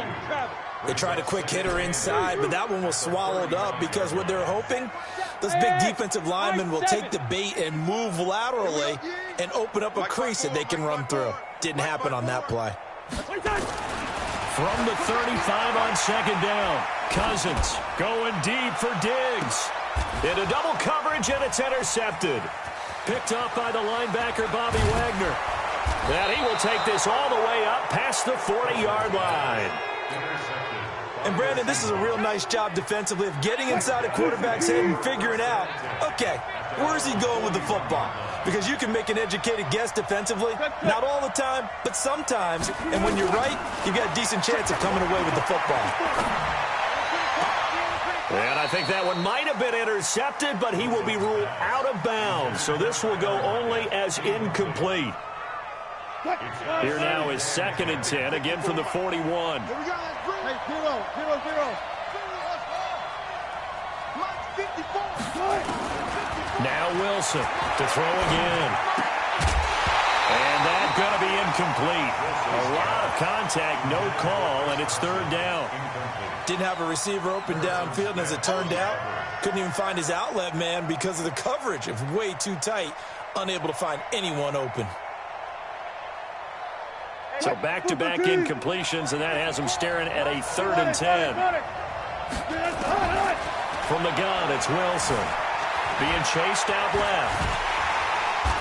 They tried a quick hitter inside, but that one was swallowed up because what they're hoping, those big defensive linemen will take the bait and move laterally and open up a crease that they can run through. Didn't happen on that play. From the 35 on second down, Cousins going deep for Diggs. Into double coverage, and it's intercepted. Picked up by the linebacker, Bobby Wagner. And he will take this all the way up past the 40-yard line. And, Brandon, this is a real nice job defensively of getting inside a quarterback's head and figuring out, okay, where's he going with the football? Because you can make an educated guess defensively, not all the time, but sometimes. And when you're right, you've got a decent chance of coming away with the football. And I think that one might have been intercepted, but he will be ruled out of bounds. So this will go only as incomplete. Here now is second and 10, again from the 41. Hey, 0. Now Wilson to throw again. And that's going to be incomplete. A lot of contact, no call, and it's third down. Didn't have a receiver open downfield, and as it turned out, couldn't even find his outlet man because of the coverage. It was way too tight, unable to find anyone open. So back-to-back incompletions, and that has him staring at a third and 10. From the gun, it's Wilson. Being chased out left.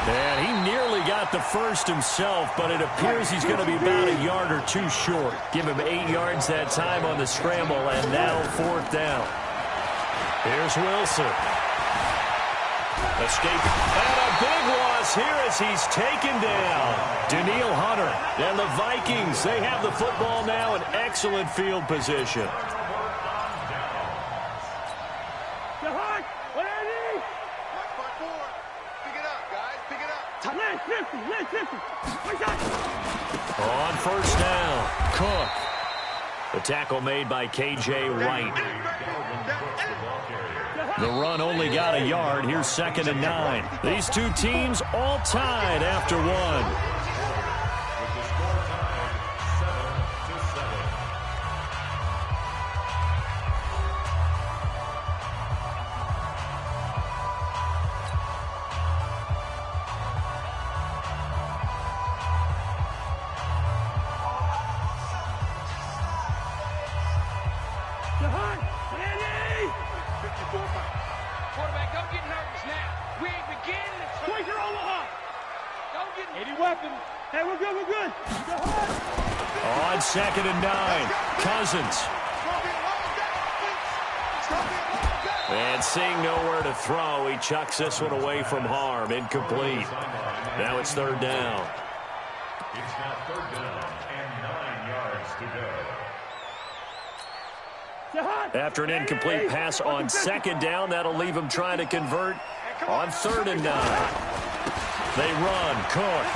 And he nearly got the first himself, but it appears he's going to be about a yard or two short. Give him 8 yards that time on the scramble, and now fourth down. Here's Wilson. Escape. And a big loss here as he's taken down. Daniil Hunter and the Vikings, they have the football now in excellent field position. On first down, Cook. The tackle made by K.J. Wright. The run only got a yard. Here's 2nd and 9. These two teams all tied after one. Quarterback, don't get nervous now. We ain't beginning to swing your Omaha. Don't get any weapons. Hey, we're good, we're good. On 2nd and 9, Cousins. And seeing nowhere to throw, he chucks this one away from harm. Incomplete. Now it's 3rd down. It's now 3rd down and 9 yards to go. After an incomplete pass on 2nd down, that'll leave him trying to convert on 3rd and 9. They run, Cook.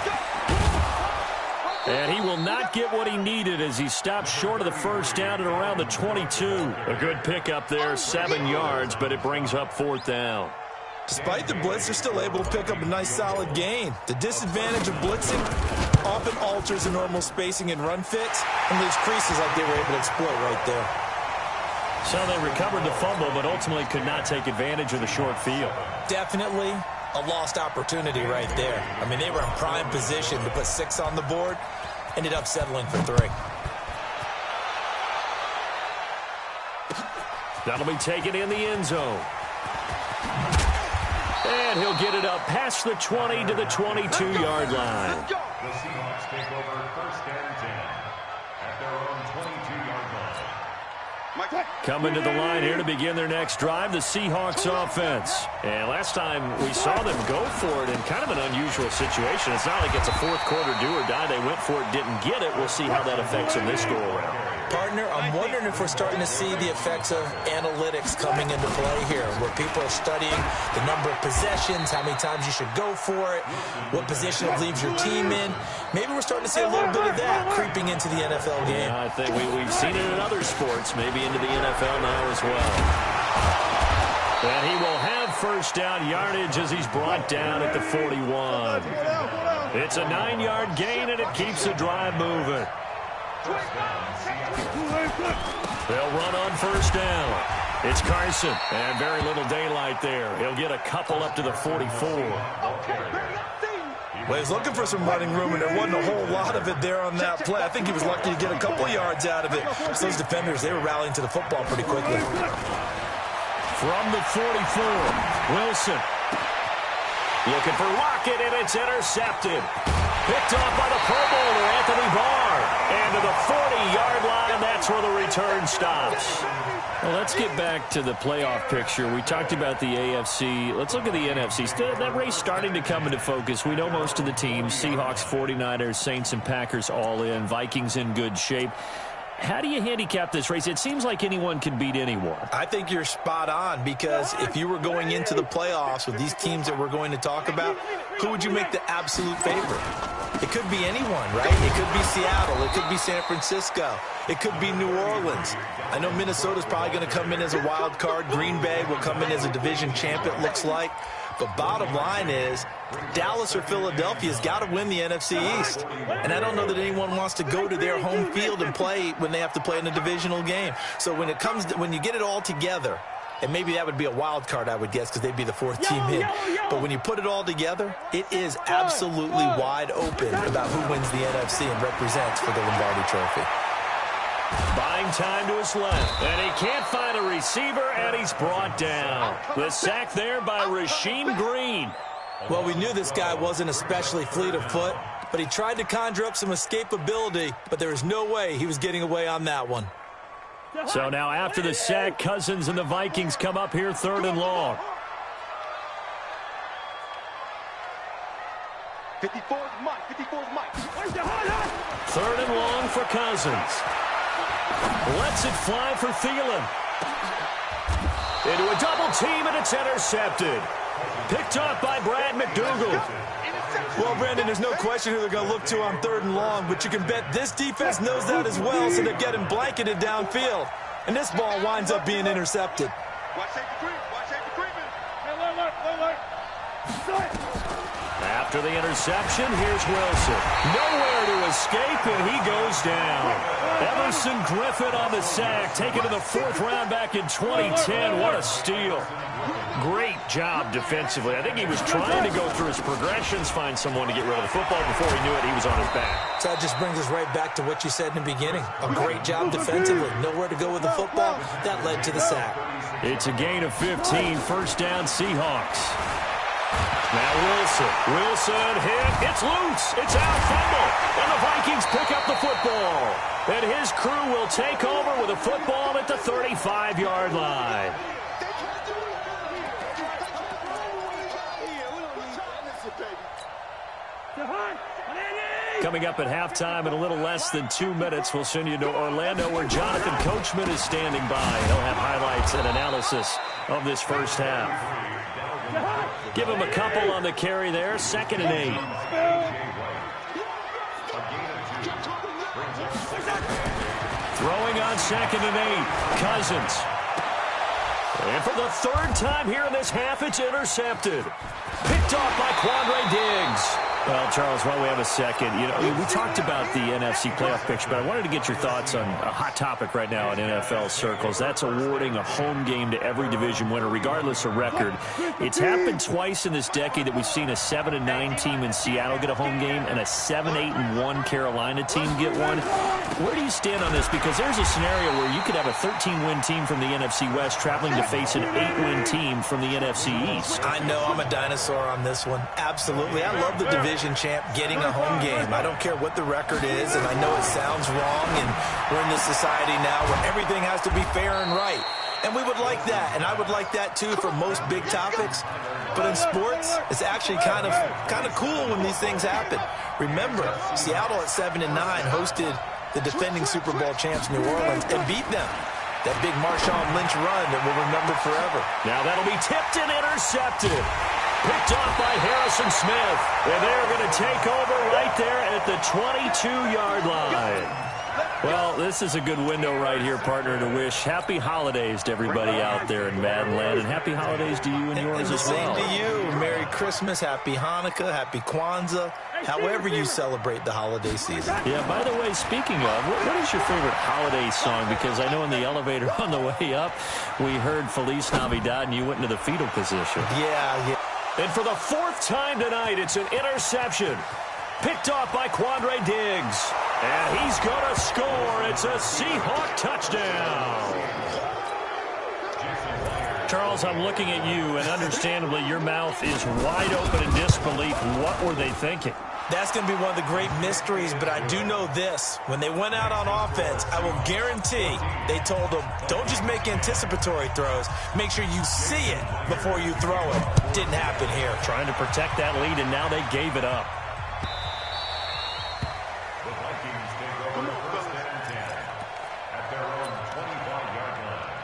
And he will not get what he needed as he stops short of the 1st down at around the 22. A good pickup there, 7 yards, but it brings up 4th down. Despite the blitz, they're still able to pick up a nice solid gain. The disadvantage of blitzing often alters the normal spacing and run fits and leaves creases like they were able to exploit right there. So they recovered the fumble, but ultimately could not take advantage of the short field. Definitely a lost opportunity right there. I mean, they were in prime position to put 6 on the board, ended up settling for 3. That'll be taken in the end zone. And he'll get it up past the 20 to the 22-yard line. The Seahawks take over 1st and 10 at their own 22-yard line. Coming to the line here to begin their next drive, the Seahawks offense. And last time we saw them go for it in kind of an unusual situation. It's not like it's a 4th quarter do or die. They went for it, didn't get it. We'll see how that affects them this go-around. Partner, I'm wondering if we're starting to see the effects of analytics coming into play here, where people are studying the number of possessions, how many times you should go for it, what position it leaves your team in. Maybe we're starting to see a little bit of that creeping into the NFL game. Yeah, I think we've seen it in other sports, maybe into the NFL now as well. And he will have 1st down yardage as he's brought down at the 41. It's a 9-yard gain, and it keeps the drive moving. They'll run on 1st down. It's Carson, and very little daylight there. He'll get a couple up to the 44. Well, he's looking for some running room, and there wasn't a whole lot of it there on that play. I think he was lucky to get a couple yards out of it. So those defenders, they were rallying to the football pretty quickly. From the 44, Wilson. Looking for Lockett, and it's intercepted. Picked off by the Pro Bowler, Anthony Barr. And to the 40-yard line, that's where the return stops. Well, let's get back to the playoff picture. We talked about the AFC. Let's look at the NFC. That race starting to come into focus. We know most of the teams, Seahawks, 49ers, Saints, and Packers all in. Vikings in good shape. How do you handicap this race? It seems like anyone can beat anyone. I think you're spot on, because if you were going into the playoffs with these teams that we're going to talk about, who would you make the absolute favorite? It could be anyone, right? It could be Seattle. It could be San Francisco. It could be New Orleans. I know Minnesota's probably going to come in as a wild card. Green Bay will come in as a division champ, it looks like. But bottom line is, Dallas or Philadelphia's got to win the NFC East. And I don't know that anyone wants to go to their home field and play when they have to play in a divisional game. So when you get it all together, and maybe that would be a wild card, I would guess, because they'd be the 4th team in. But when you put it all together, it is absolutely wide open about who wins the NFC and represents for the Lombardi Trophy. Buying time to his left, and he can't find a receiver, and he's brought down. The sack there by Rasheem Green. Well, we knew this guy wasn't especially fleet of foot, but he tried to conjure up some escapability, but there was no way he was getting away on that one. So now after the sack, Cousins and the Vikings come up here 3rd and long. 54's Mike. 54's Mike. Third and long for Cousins. Lets it fly for Thielen. Into a double team, and it's intercepted. Picked off by Brad McDougal. Well, Brandon, there's no question who they're going to look to on 3rd and long, but you can bet this defense knows that as well, so they're getting blanketed downfield. And this ball winds up being intercepted. Watch safety creep. Watch safety creeping. After the interception, here's Wilson. Nowhere to escape, and he goes down. Everson Griffin on the sack, taken to the 4th round back in 2010. What a steal. Great job defensively. I think he was trying to go through his progressions, find someone to get rid of the football. Before he knew it, he was on his back. So that just brings us right back to what you said in the beginning. A great job defensively. Nowhere to go with the football. That led to the sack. It's a gain of 15. First down, Seahawks. Now Wilson hit. It's loose. It's out, fumble. And the Vikings pick up the football. And his crew will take over with a football at the 35-yard line. Coming up at halftime in a little less than 2 minutes, we'll send you to Orlando where Jonathan Coachman is standing by. He'll have highlights and analysis of this first half. Give him a couple on the carry there. 2nd and 8. Throwing on 2nd and 8. Cousins. And for the 3rd time here in this half, it's intercepted. Picked off by Quandre Diggs. Well, Charles, while we have a second, we talked about the NFC playoff picture, but I wanted to get your thoughts on a hot topic right now in NFL circles. That's awarding a home game to every division winner, regardless of record. It's happened twice in this decade that we've seen a 7-9 team in Seattle get a home game and a 7-8-1 Carolina team get one. Where do you stand on this? Because there's a scenario where you could have a 13-win team from the NFC West traveling to face an 8-win team from the NFC East. I know I'm a dinosaur on this one. Absolutely. I love the division champ getting a home game. I don't care what the record is, and I know it sounds wrong, and we're in this society now where everything has to be fair and right. And we would like that, and I would like that too for most big topics. But in sports, it's actually kind of cool when these things happen. Remember, Seattle at 7-9 hosted the defending Super Bowl champs New Orleans and beat them. That big Marshawn Lynch run that we'll remember forever. Now that'll be tipped and intercepted. Picked off by Harrison Smith. And they're going to take over right there at the 22-yard line. Well, this is a good window right here, partner, to wish happy holidays to everybody out there in Madden Land. And happy holidays to you and yours as well. Same to you. Merry Christmas, happy Hanukkah, happy Kwanzaa, however you celebrate the holiday season. Yeah, by the way, speaking of, what is your favorite holiday song? Because I know in the elevator on the way up, we heard Feliz Navidad, and you went into the fetal position. Yeah. And for the 4th time tonight, it's an interception. Picked off by Quandre Diggs. And he's going to score. It's a Seahawk touchdown. Charles, I'm looking at you, and understandably, your mouth is wide open in disbelief. What were they thinking? That's going to be one of the great mysteries, but I do know this. When they went out on offense, I will guarantee they told them, don't just make anticipatory throws. Make sure you see it before you throw it. Didn't happen here. Trying to protect that lead, and now they gave it up. The Vikings take over 1st and 10 at their own 25-yard line.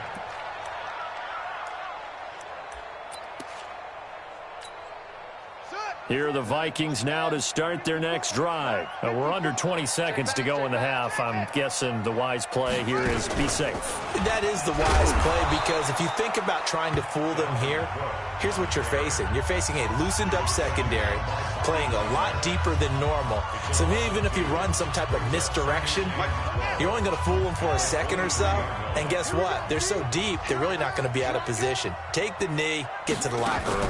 Here are the Vikings now to start their next drive. We're under 20 seconds to go in the half. I'm guessing the wise play here is be safe. That is the wise play, because if you think about trying to fool them here, here's what you're facing. You're facing a loosened up secondary, playing a lot deeper than normal. So even if you run some type of misdirection, you're only going to fool them for a second or so. And guess what? They're so deep, they're really not going to be out of position. Take the knee, get to the locker room.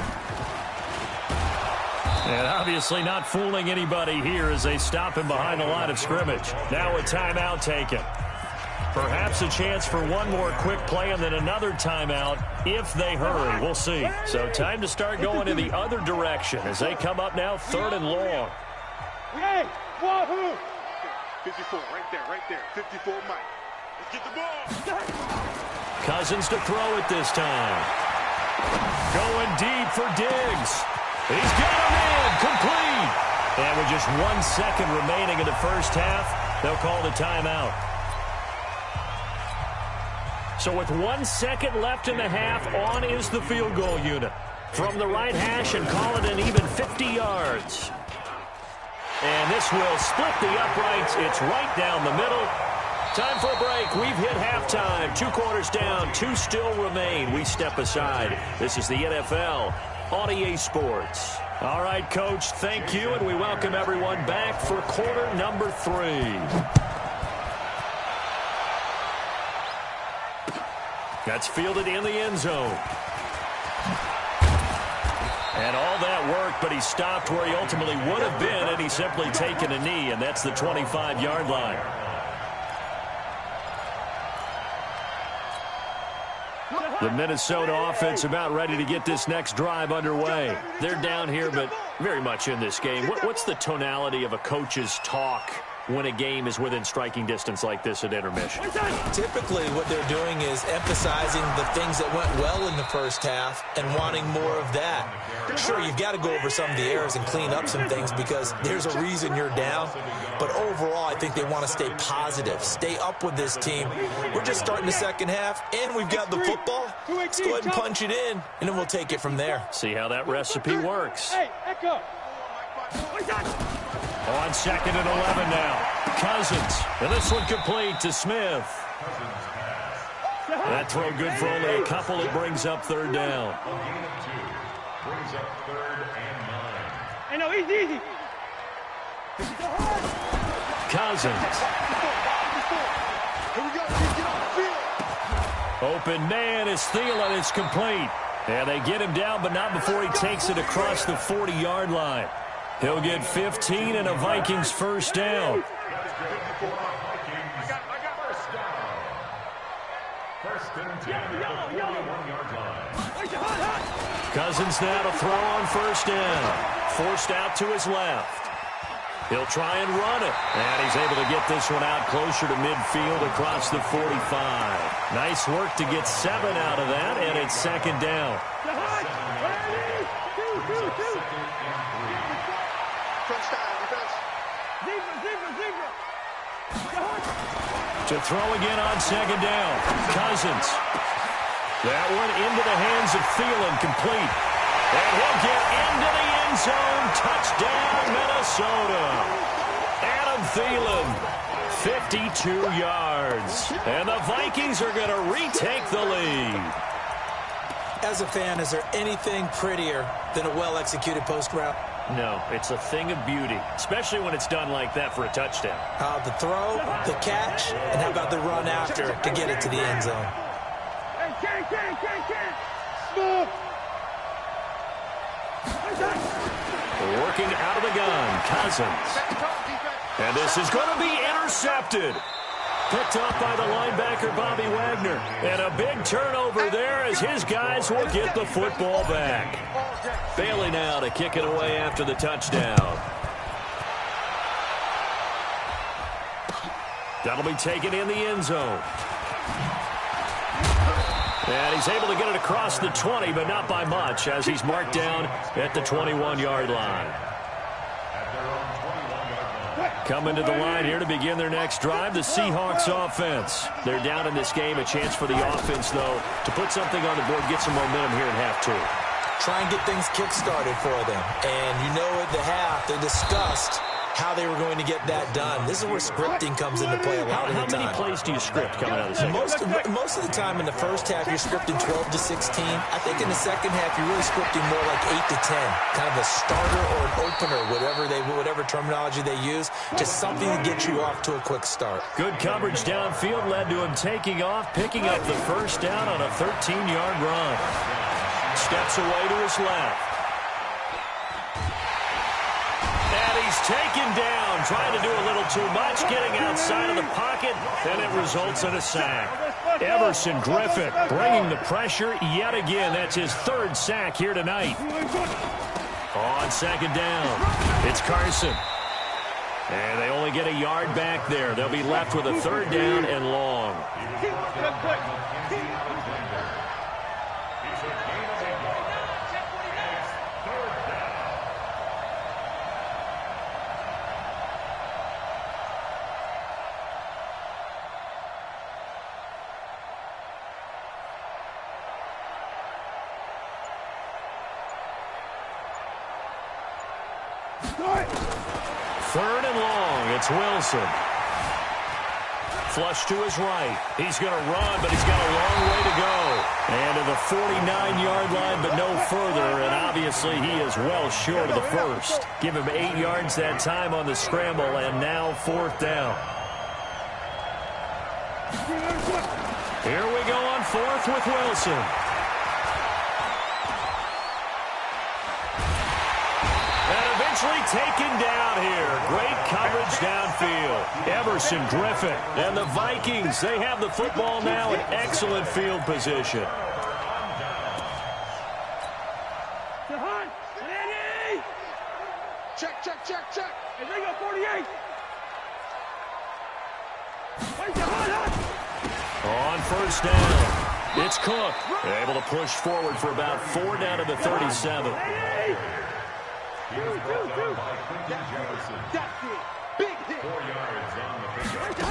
And obviously not fooling anybody here as they stop him behind the line of scrimmage. Now a timeout taken. Perhaps a chance for one more quick play and then another timeout if they hurry. We'll see. So time to start going in the other direction as they come up now 3rd and long. Hey, wahoo! 54, right there. 54, Mike. Let's get the ball. Cousins to throw it this time. Going deep for Diggs. He's got him in. Complete. And with just 1 second remaining in the first half, they'll call the timeout. So with 1 second left in the half, on is the field goal unit. From the right hash and call it an even 50 yards. And this will split the uprights. It's right down the middle. Time for a break. We've hit halftime. 2 quarters down. 2 still remain. We step aside. This is the NFL on EA Sports. All right, Coach, thank you, and we welcome everyone back for quarter number 3. That's fielded in the end zone. And all that worked, but he stopped where he ultimately would have been, and he's simply taken a knee, and that's the 25-yard line. The Minnesota offense about ready to get this next drive underway. They're down here, but very much in this game. What's the tonality of a coach's talk when a game is within striking distance like this at intermission? Typically, what they're doing is emphasizing the things that went well in the first half and wanting more of that. Sure, you've got to go over some of the errors and clean up some things because there's a reason you're down. But overall, I think they want to stay positive, stay up with this team. We're just starting the second half, and we've got the football. Let's go ahead and punch it in, and then we'll take it from there. See how that recipe works. Hey, echo. On 2nd and 11 now. Cousins. And this one complete to Smith. That throw good for only a couple. It brings up 3rd down. A gain of 2. Brings up 3rd and 9. Hey, no, easy. Cousins. Open man is Thielen. It's complete. And they get him down, but not before he takes it across the 40-yard line. He'll get 15 and a Vikings first down. Cousins now to throw on first down. Forced out to his left. He'll try and run it. And he's able to get this one out closer to midfield across the 45. Nice work to get 7 out of that, and it's 2nd down. To throw again on 2nd down. Cousins. That one into the hands of Thielen, complete. And he'll get into the end zone. Touchdown, Minnesota. Adam Thielen, 52 yards. And the Vikings are going to retake the lead. As a fan, is there anything prettier than a well-executed post route? No, it's a thing of beauty, especially when it's done like that for a touchdown. The throw, the catch, and how about the run after to get it to the end zone? Working out of the gun, Cousins. And this is going to be intercepted. Picked up by the linebacker, Bobby Wagner. And a big turnover there as his guys will get the football back. Bailey now to kick it away after the touchdown. That'll be taken in the end zone. And he's able to get it across the 20, but not by much, as he's marked down at the 21-yard line. Coming to the line here to begin their next drive, the Seahawks offense. They're down in this game. A chance for the offense, though, to put something on the board, get some momentum here in half 2. Try and get things kick-started for them. And you know at the half, they discussed how they were going to get that done. This is where scripting comes into play a lot of the time. How many plays do you script coming out of the second? Most of the time in the first half, you're scripting 12 to 16. I think in the second half, you're really scripting more like 8 to 10. Kind of a starter or an opener, whatever terminology they use, just something to get you off to a quick start. Good coverage downfield led to him taking off, picking up the first down on a 13-yard run. Steps away to his left. And he's taken down, trying to do a little too much, getting outside of the pocket, and it results in a sack. Everson Griffin bringing the pressure yet again. That's his 3rd sack here tonight. On 2nd down, it's Carson. And they only get a yard back there. They'll be left with a 3rd down and long. Third and long. It's Wilson. Flush to his right. He's going to run, but he's got a long way to go. And to the 49-yard line, but no further. And obviously, he is well short of the first. Give him 8 yards that time on the scramble, and now fourth down. Here we go on fourth with Wilson. Eventually taken down here. Great coverage downfield. Emerson, Griffin, and the Vikings, they have the football now in excellent field position. Check, check, check, check. Hey, they got 48. On first down, it's Cook. Able to push forward for about 4 down to the 37. That's it. Big hit. 4 yards on the pickup.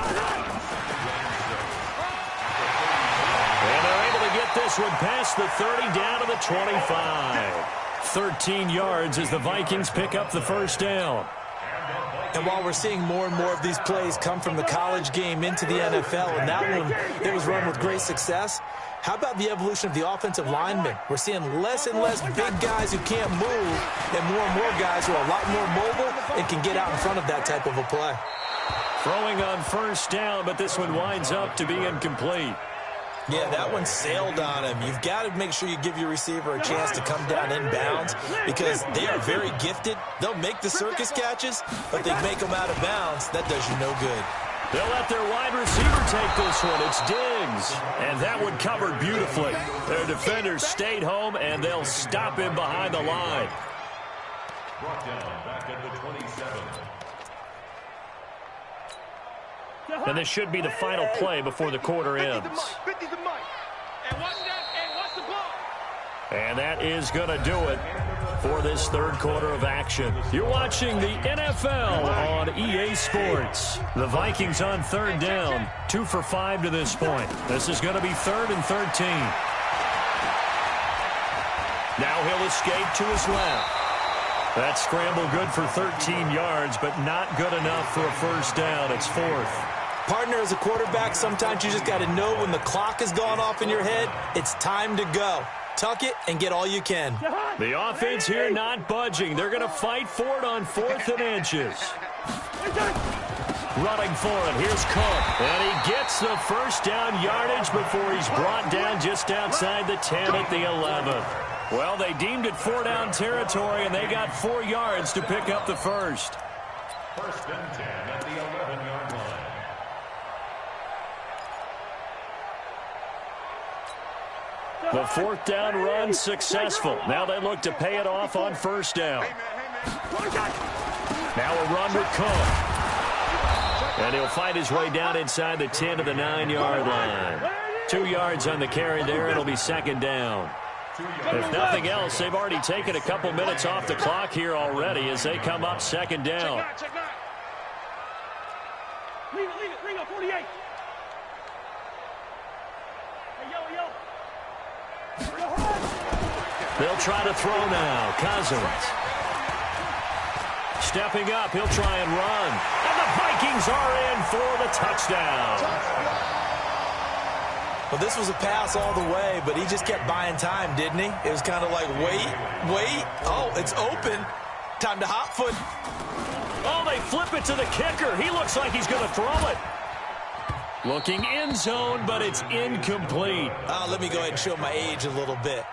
And they're able to get this one past the 30 down to the 25. 13 yards as the Vikings pick up the first down. And while we're seeing more and more of these plays come from the college game into the NFL, and that one, it was run with great success, how about the evolution of the offensive linemen? We're seeing less and less big guys who can't move and more guys who are a lot more mobile and can get out in front of that type of a play. Throwing on first down, but this one winds up to be incomplete. Yeah, that one sailed on him. You've got to make sure you give your receiver a chance to come down inbounds because they are very gifted. They'll make the circus catches, but they make them out of bounds. That does you no good. They'll let their wide receiver take this one. It's Diggs. And that one covered beautifully. Their defenders stayed home, and they'll stop him behind the line. Brought down back at the 27. And this should be the final play before the quarter ends. 50's the mic. And watch the ball. And that is going to do it for this third quarter of action. You're watching the NFL on EA Sports. The Vikings on third down, 2 for 5 to this point. This is going to be 3rd and 13. Now he'll escape to his left. That scramble good for 13 yards, but not good enough for a first down. It's 4th. Partner, as a quarterback, sometimes you just got to know when the clock has gone off in your head, it's time to go. Tuck it and get all you can. The offense here not budging. They're going to fight for it on 4th and inches. Running for it. Here's Cook. And he gets the first down yardage before he's brought down just outside the 10 at the 11. Well, they deemed it 4 down territory, and they got 4 yards to pick up the first. 1st and 10 at the 11-yard line. The 4th down run successful. Now they look to pay it off on first down. Now a run with Cook. And he'll find his way down inside the 10 to the 9-yard line. 2 yards on the carry there. It'll be 2nd down. If nothing else, they've already taken a couple minutes off the clock here already as they come up 2nd down. Leave it. Bring up 48. Hey, yo. They'll try to throw now. Cousins. Stepping up, he'll try and run. And the Vikings are in for the touchdown. Well, this was a pass all the way, but he just kept buying time, didn't he? It was kind of like, wait. Oh, it's open. Time to hot foot. Oh, they flip it to the kicker. He looks like he's going to throw it. Looking end zone, but it's incomplete. Let me go ahead and show my age a little bit.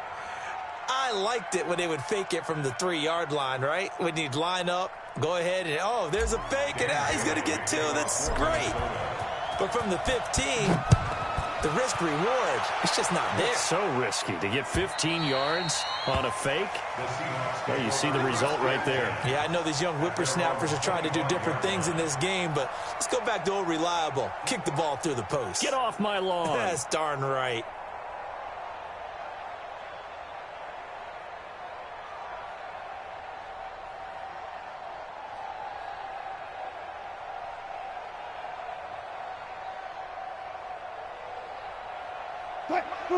I liked it when they would fake it from the 3-yard line, right? When you'd line up, go ahead and, oh, there's a fake, and he's going to get 2. That's great. But from the 15, the risk-reward, it's just not there. It's so risky to get 15 yards on a fake. Well, you see the result right there. Yeah, I know these young whippersnappers are trying to do different things in this game, but let's go back to old reliable. Kick the ball through the post. Get off my lawn. That's darn right.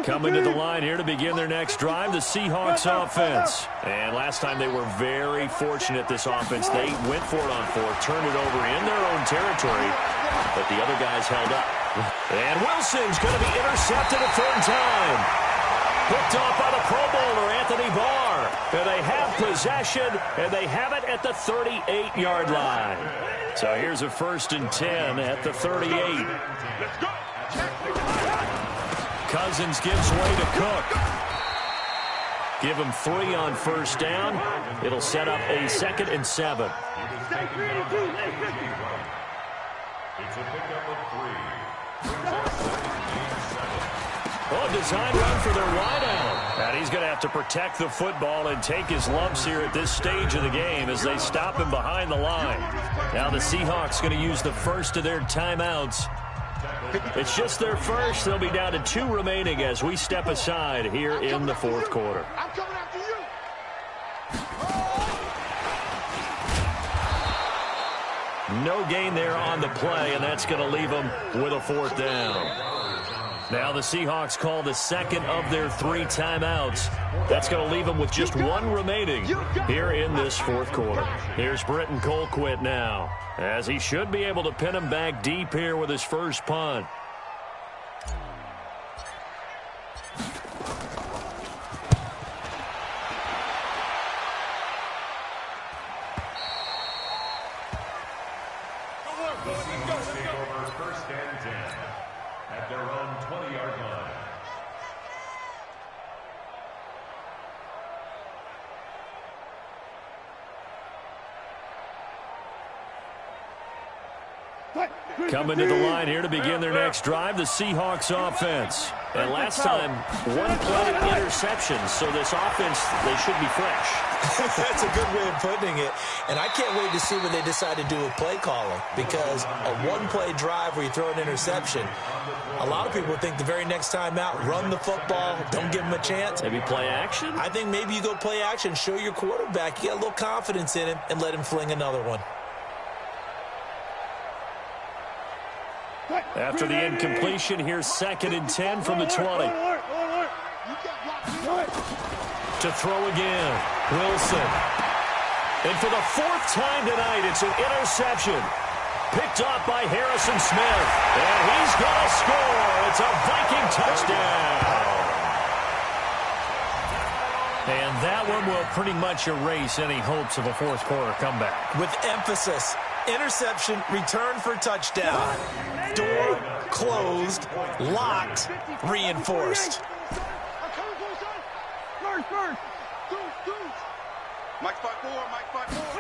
Coming to the line here to begin their next drive, the Seahawks offense. And last time they were very fortunate, this offense. They went for it on fourth, turned it over in their own territory, but the other guys held up. And Wilson's going to be intercepted a third time. Picked off by the Pro Bowler, Anthony Barr. And they have possession, and they have it at the 38-yard line. So here's a 1st and 10 at the 38. Let's go. Cousins gives way to Cook. Give him 3 on 1st down. It'll set up a 2nd and 7. It's a pickup of 3. Oh, design run for their wideout. And he's going to have to protect the football and take his lumps here at this stage of the game as they stop him behind the line. Now the Seahawks going to use the first of their timeouts. It's just their first. They'll be down to 2 remaining as we step aside here in the 4th quarter. I'm coming after you. No gain there on the play, and that's going to leave them with a 4th down. Now the Seahawks call the 2nd of their 3 timeouts. That's going to leave them with just 1 remaining here in this 4th quarter. Here's Britton Colquitt now, as he should be able to pin him back deep here with his first punt. The Seahawks take over 1st and 10 at their own 20-yard line. Coming to the line here to begin their next drive, the Seahawks offense. And last time, 1 play interception, so this offense, they should be fresh. That's a good way of putting it. And I can't wait to see what they decide to do with play calling, because a 1-play drive where you throw an interception, a lot of people think the very next time out, run the football, don't give them a chance. Maybe play action? I think maybe you go play action, show your quarterback, you get a little confidence in him, and let him fling another one. After the incompletion, here's 2nd and 10 from the 20. To throw again, Wilson. And for the 4th time tonight, it's an interception. Picked off by Harrison Smith. And he's going to score. It's a Viking touchdown. And that one will pretty much erase any hopes of a 4th quarter comeback. With emphasis, interception, return for touchdown. Door closed, locked, reinforced. Mike 5-4, Mike 5-4.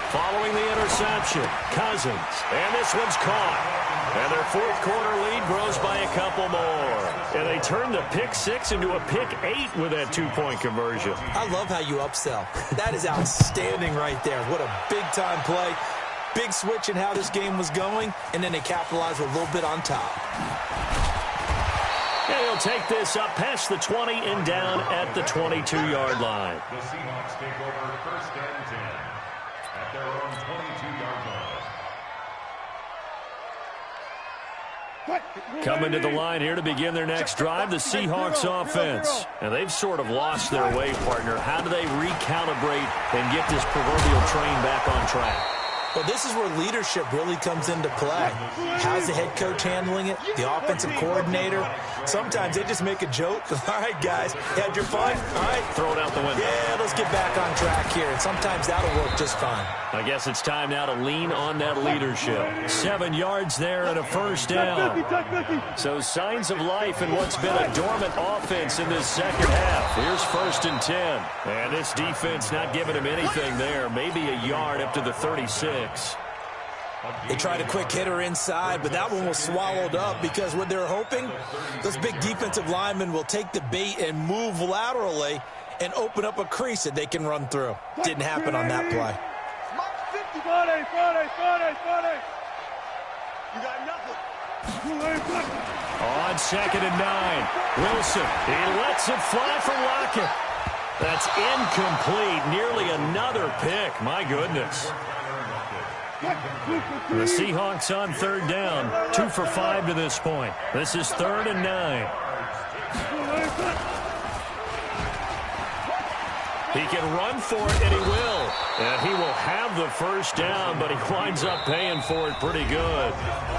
Following the interception, Cousins. And this one's caught. And their 4th quarter lead grows by a couple more. And they turn the pick 6 into a pick 8 with that 2-point conversion. I love how you upsell. That is outstanding right there. What a big-time play. Big switch in how this game was going, and then they capitalized with a little bit on top. And he'll take this up past the 20 and down at the 22-yard line. The Seahawks take over 1st and 10 at their own 22-yard line. Coming to the line here to begin their next drive, the Seahawks offense. And they've sort of lost their way, partner. How do they recalibrate and get this proverbial train back on track? Well, this is where leadership really comes into play. How's the head coach handling it? The offensive coordinator? Sometimes they just make a joke. All right, guys, you had your fun? All right. Throw it out the window. Yeah, let's get back on track here. And sometimes that'll work just fine. I guess it's time now to lean on that leadership. 7 yards there and a 1st down. So signs of life in what's been a dormant offense in this 2nd half. Here's 1st and 10. And this defense not giving him anything there. Maybe a yard up to the 36. They tried a quick hitter inside, but that one was swallowed up because what they're hoping, those big defensive linemen will take the bait and move laterally and open up a crease that they can run through. Didn't happen on that play. Friday. You got nothing. On 2nd and 9, Wilson, he lets it fly for Lockett. That's incomplete, nearly another pick, my goodness. The Seahawks on 3rd down, 2 for 5 to this point. This is 3rd and 9. He can run for it, and he will. And he will have the first down, but he winds up paying for it pretty good.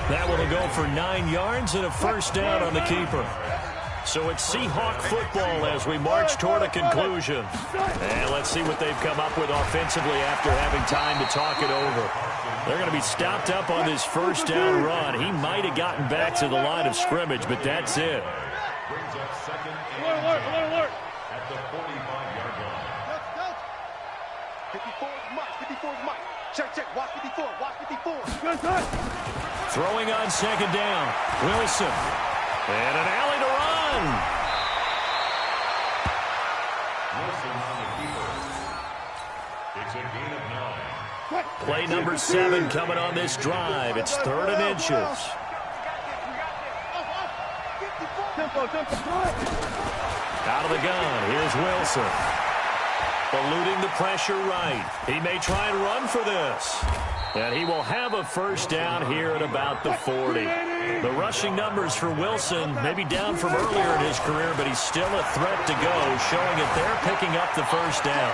That will go for 9 yards and a first down on the keeper. So it's Seahawk football as we march toward a conclusion. And let's see what they've come up with offensively after having time to talk it over. They're going to be stopped up on this first down run. He might have gotten back to the line of scrimmage, but that's it. Brings up second and Alert. at the 45-yard line. 54 is Mike. 54 is Mike. Check. Watch 54. Watch 54. Good. Throwing on second down. Wilson. And an alley to run. Wilson on the keeper. It's a gain of 9. Play number 7 coming on this drive. It's 3rd and inches. Tempo. Out of the gun. Here's Wilson. Eluding the pressure right. He may try and run for this. And he will have a first down here at about the 40. The rushing numbers for Wilson may be down from earlier in his career, but he's still a threat to go, showing that they're picking up the first down.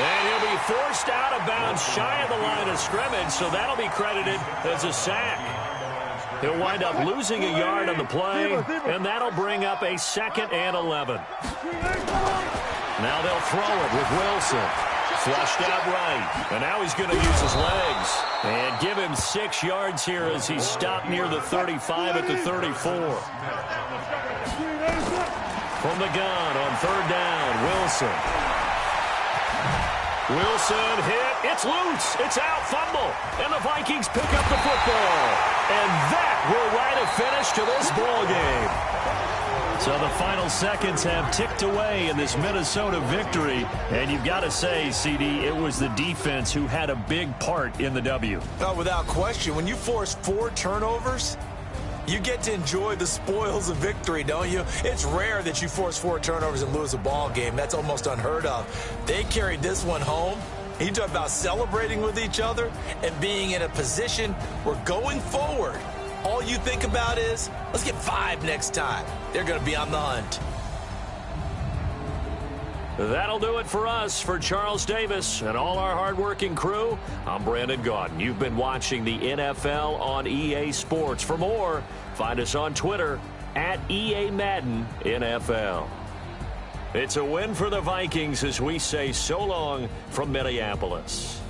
And he'll be forced out of bounds shy of the line of scrimmage, so that'll be credited as a sack. He'll wind up losing a yard on the play, and that'll bring up a 2nd and 11. Now they'll throw it with Wilson. Flushed out right, and now he's going to use his legs. And give him 6 yards here as he's stopped near the 35 at the 34. From the gun on 3rd down, Wilson. Wilson hit. It's loose. It's out. Fumble. And the Vikings pick up the football. And that will write a finish to this ball game. So the final seconds have ticked away in this Minnesota victory. And you've got to say, CD, it was the defense who had a big part in the W. Oh, without question. When you force 4 turnovers, you get to enjoy the spoils of victory, don't you? It's rare that you force 4 turnovers and lose a ball game. That's almost unheard of. They carried this one home. You talk about celebrating with each other and being in a position where going forward, all you think about is, let's get 5 next time. They're going to be on the hunt. That'll do it for us. For Charles Davis and all our hardworking crew, I'm Brandon Gaudin. You've been watching the NFL on EA Sports. For more, find us on Twitter at EA Madden NFL. It's a win for the Vikings as we say so long from Minneapolis.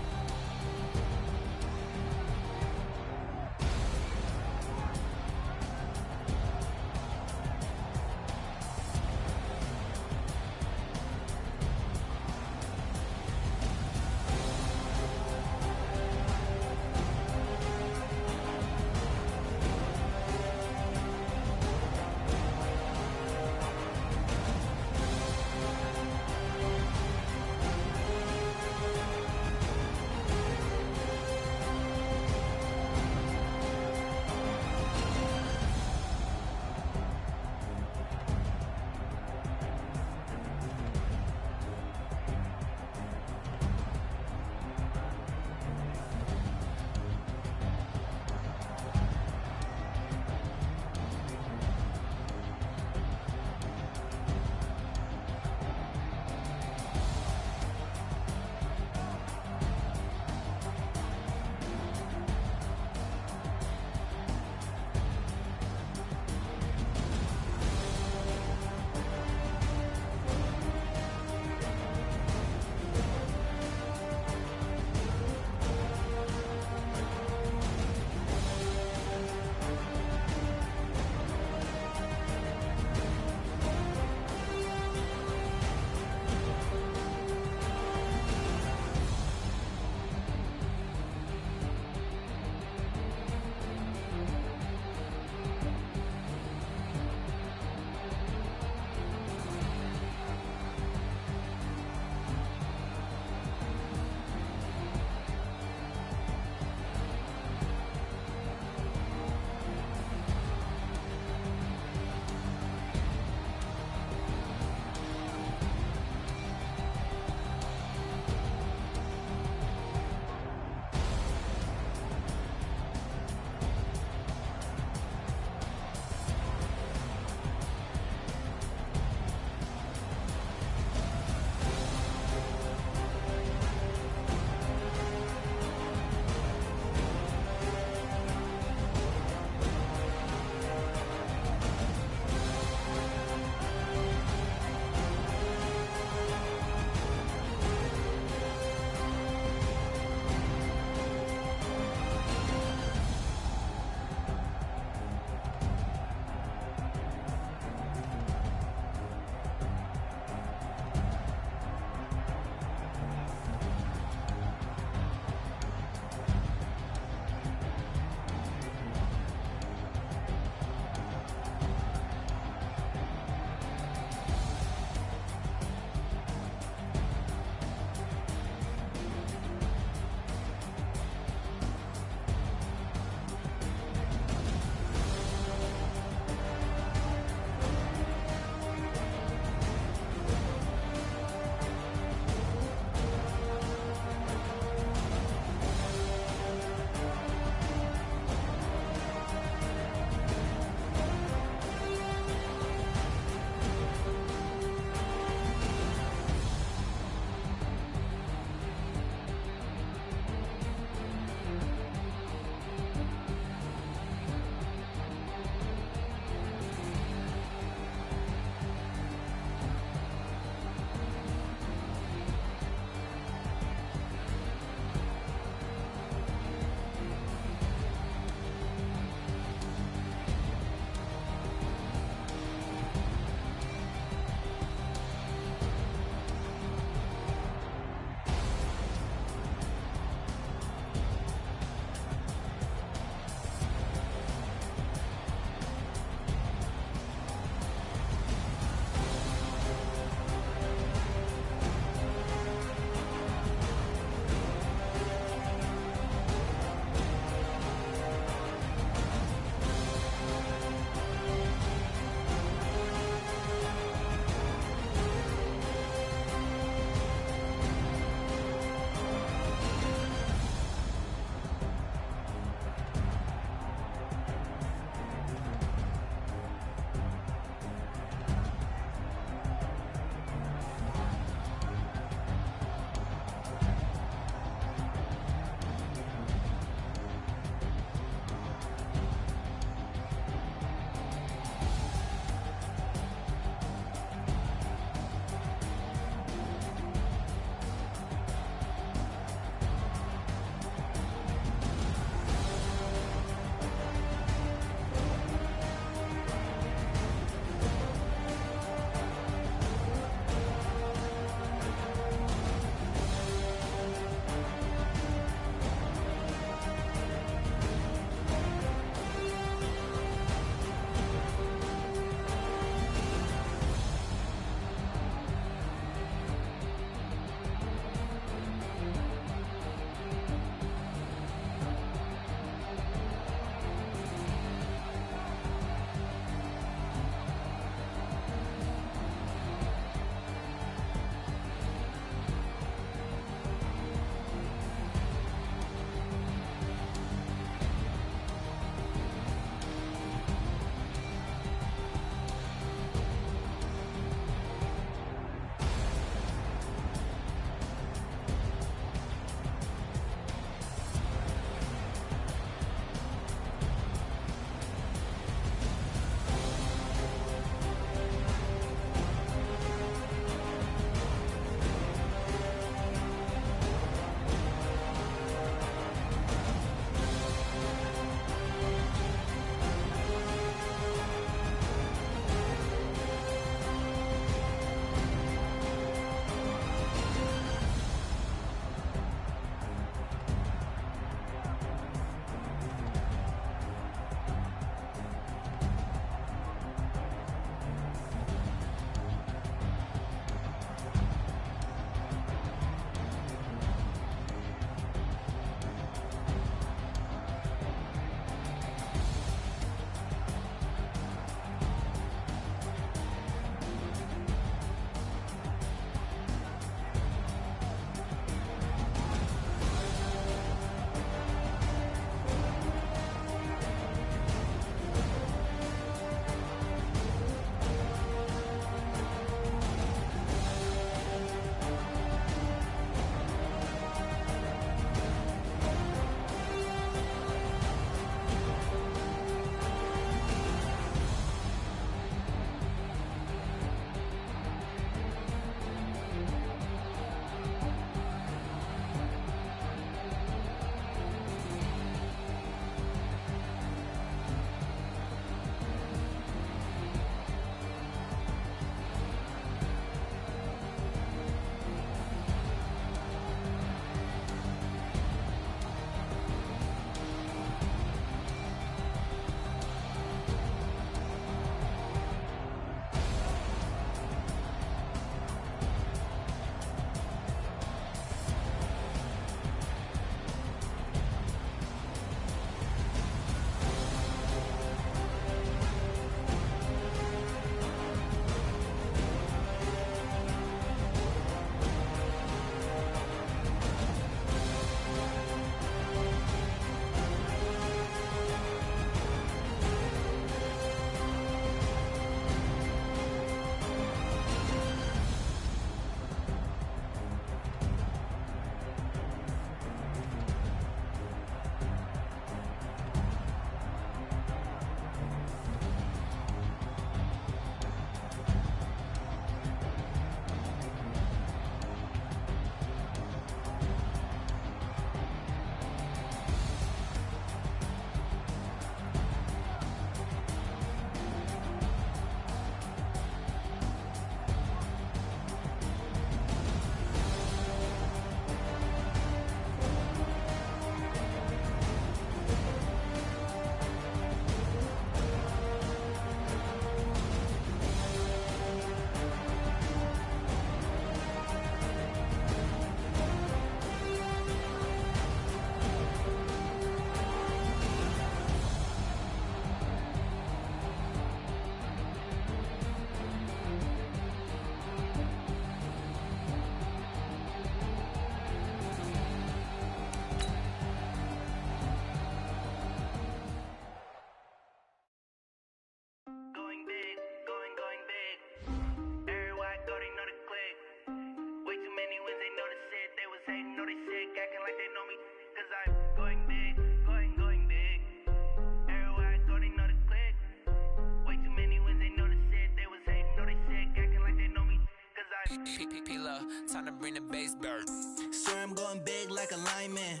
P-P-P-P-Love, time to bring the bass bird. Swear I'm going big like a lineman.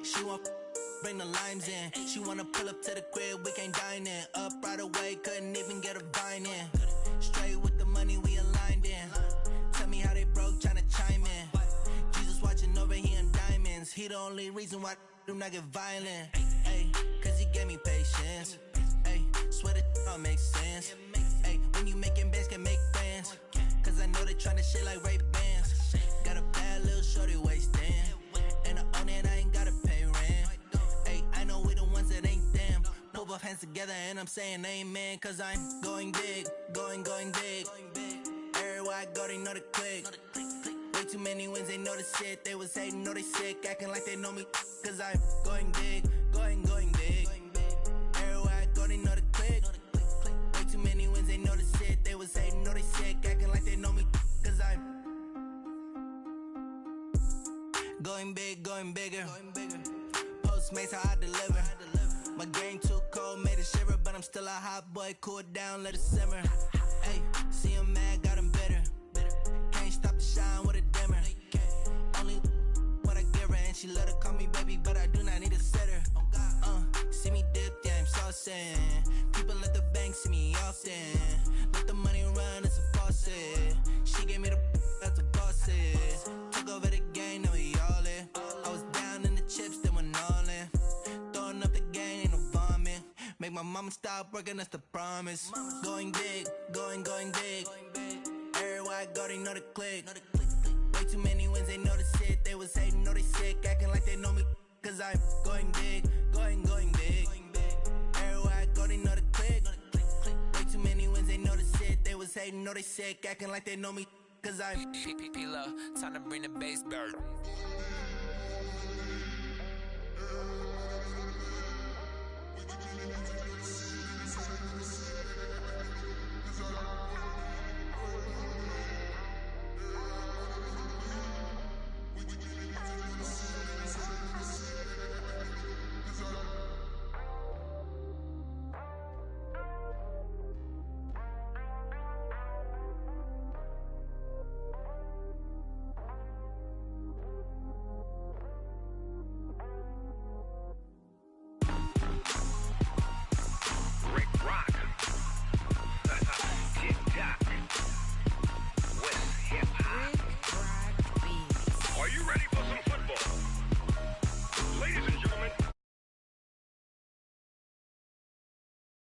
She want bring the limes in. She wanna pull up to the crib, we can't dine in. Up right away, couldn't even get a vine in. Straight with the money, we aligned in. Tell me how they broke, tryna chime in. Jesus watching over, he in diamonds. He the only reason why I do not get violent. Ay, cause he gave me patience. Ay, swear that all makes sense. Ay, when you making bands, can make friends. Cause I know they tryna shit like Ray Bans. Got a bad little shorty wasting. And I own it, I ain't gotta pay rent. Ay, I know we the ones that ain't them. Pull both hands together and I'm saying amen. Cause I'm going big, going big. Everywhere I go, they know the click. Way too many wins, they know the shit. They was hating, know they sick, acting like they know me. Cause I'm going big, going big. Everywhere I go, they know the click. Way too many wins, they know the shit. They was hating, know they sick, acting like they know me. Cause I'm going big, going bigger. Postmates, how I deliver. My game too cold, made it shiver. But I'm still a hot boy, cool it down, let it simmer. Hey, see him mad, got him bitter. Can't stop the shine with a dimmer. Only what I give her, and she let her call me baby, but I do not need a sitter. See me dip, yeah, I'm saucing. People at the bank see me often. Let the money run, it's a faucet. She gave me the that's a boss it. Took over the game, now we all in. I was down in the chips, then went all in. Throwing up the game, ain't no vomit. Make my mama stop working, that's the promise. Going big, going big. Everywhere I go, they know the click. Way too many wins, they know the shit. They was hating, know they sick, acting like they know me. Cause I'm going big, going big. Everywhere I go, they know the click. Way too many wins, they know the shit. They was hating, know they sick, acting like they know me. Cause I'm P-P-P-Love, time to bring the bass bird.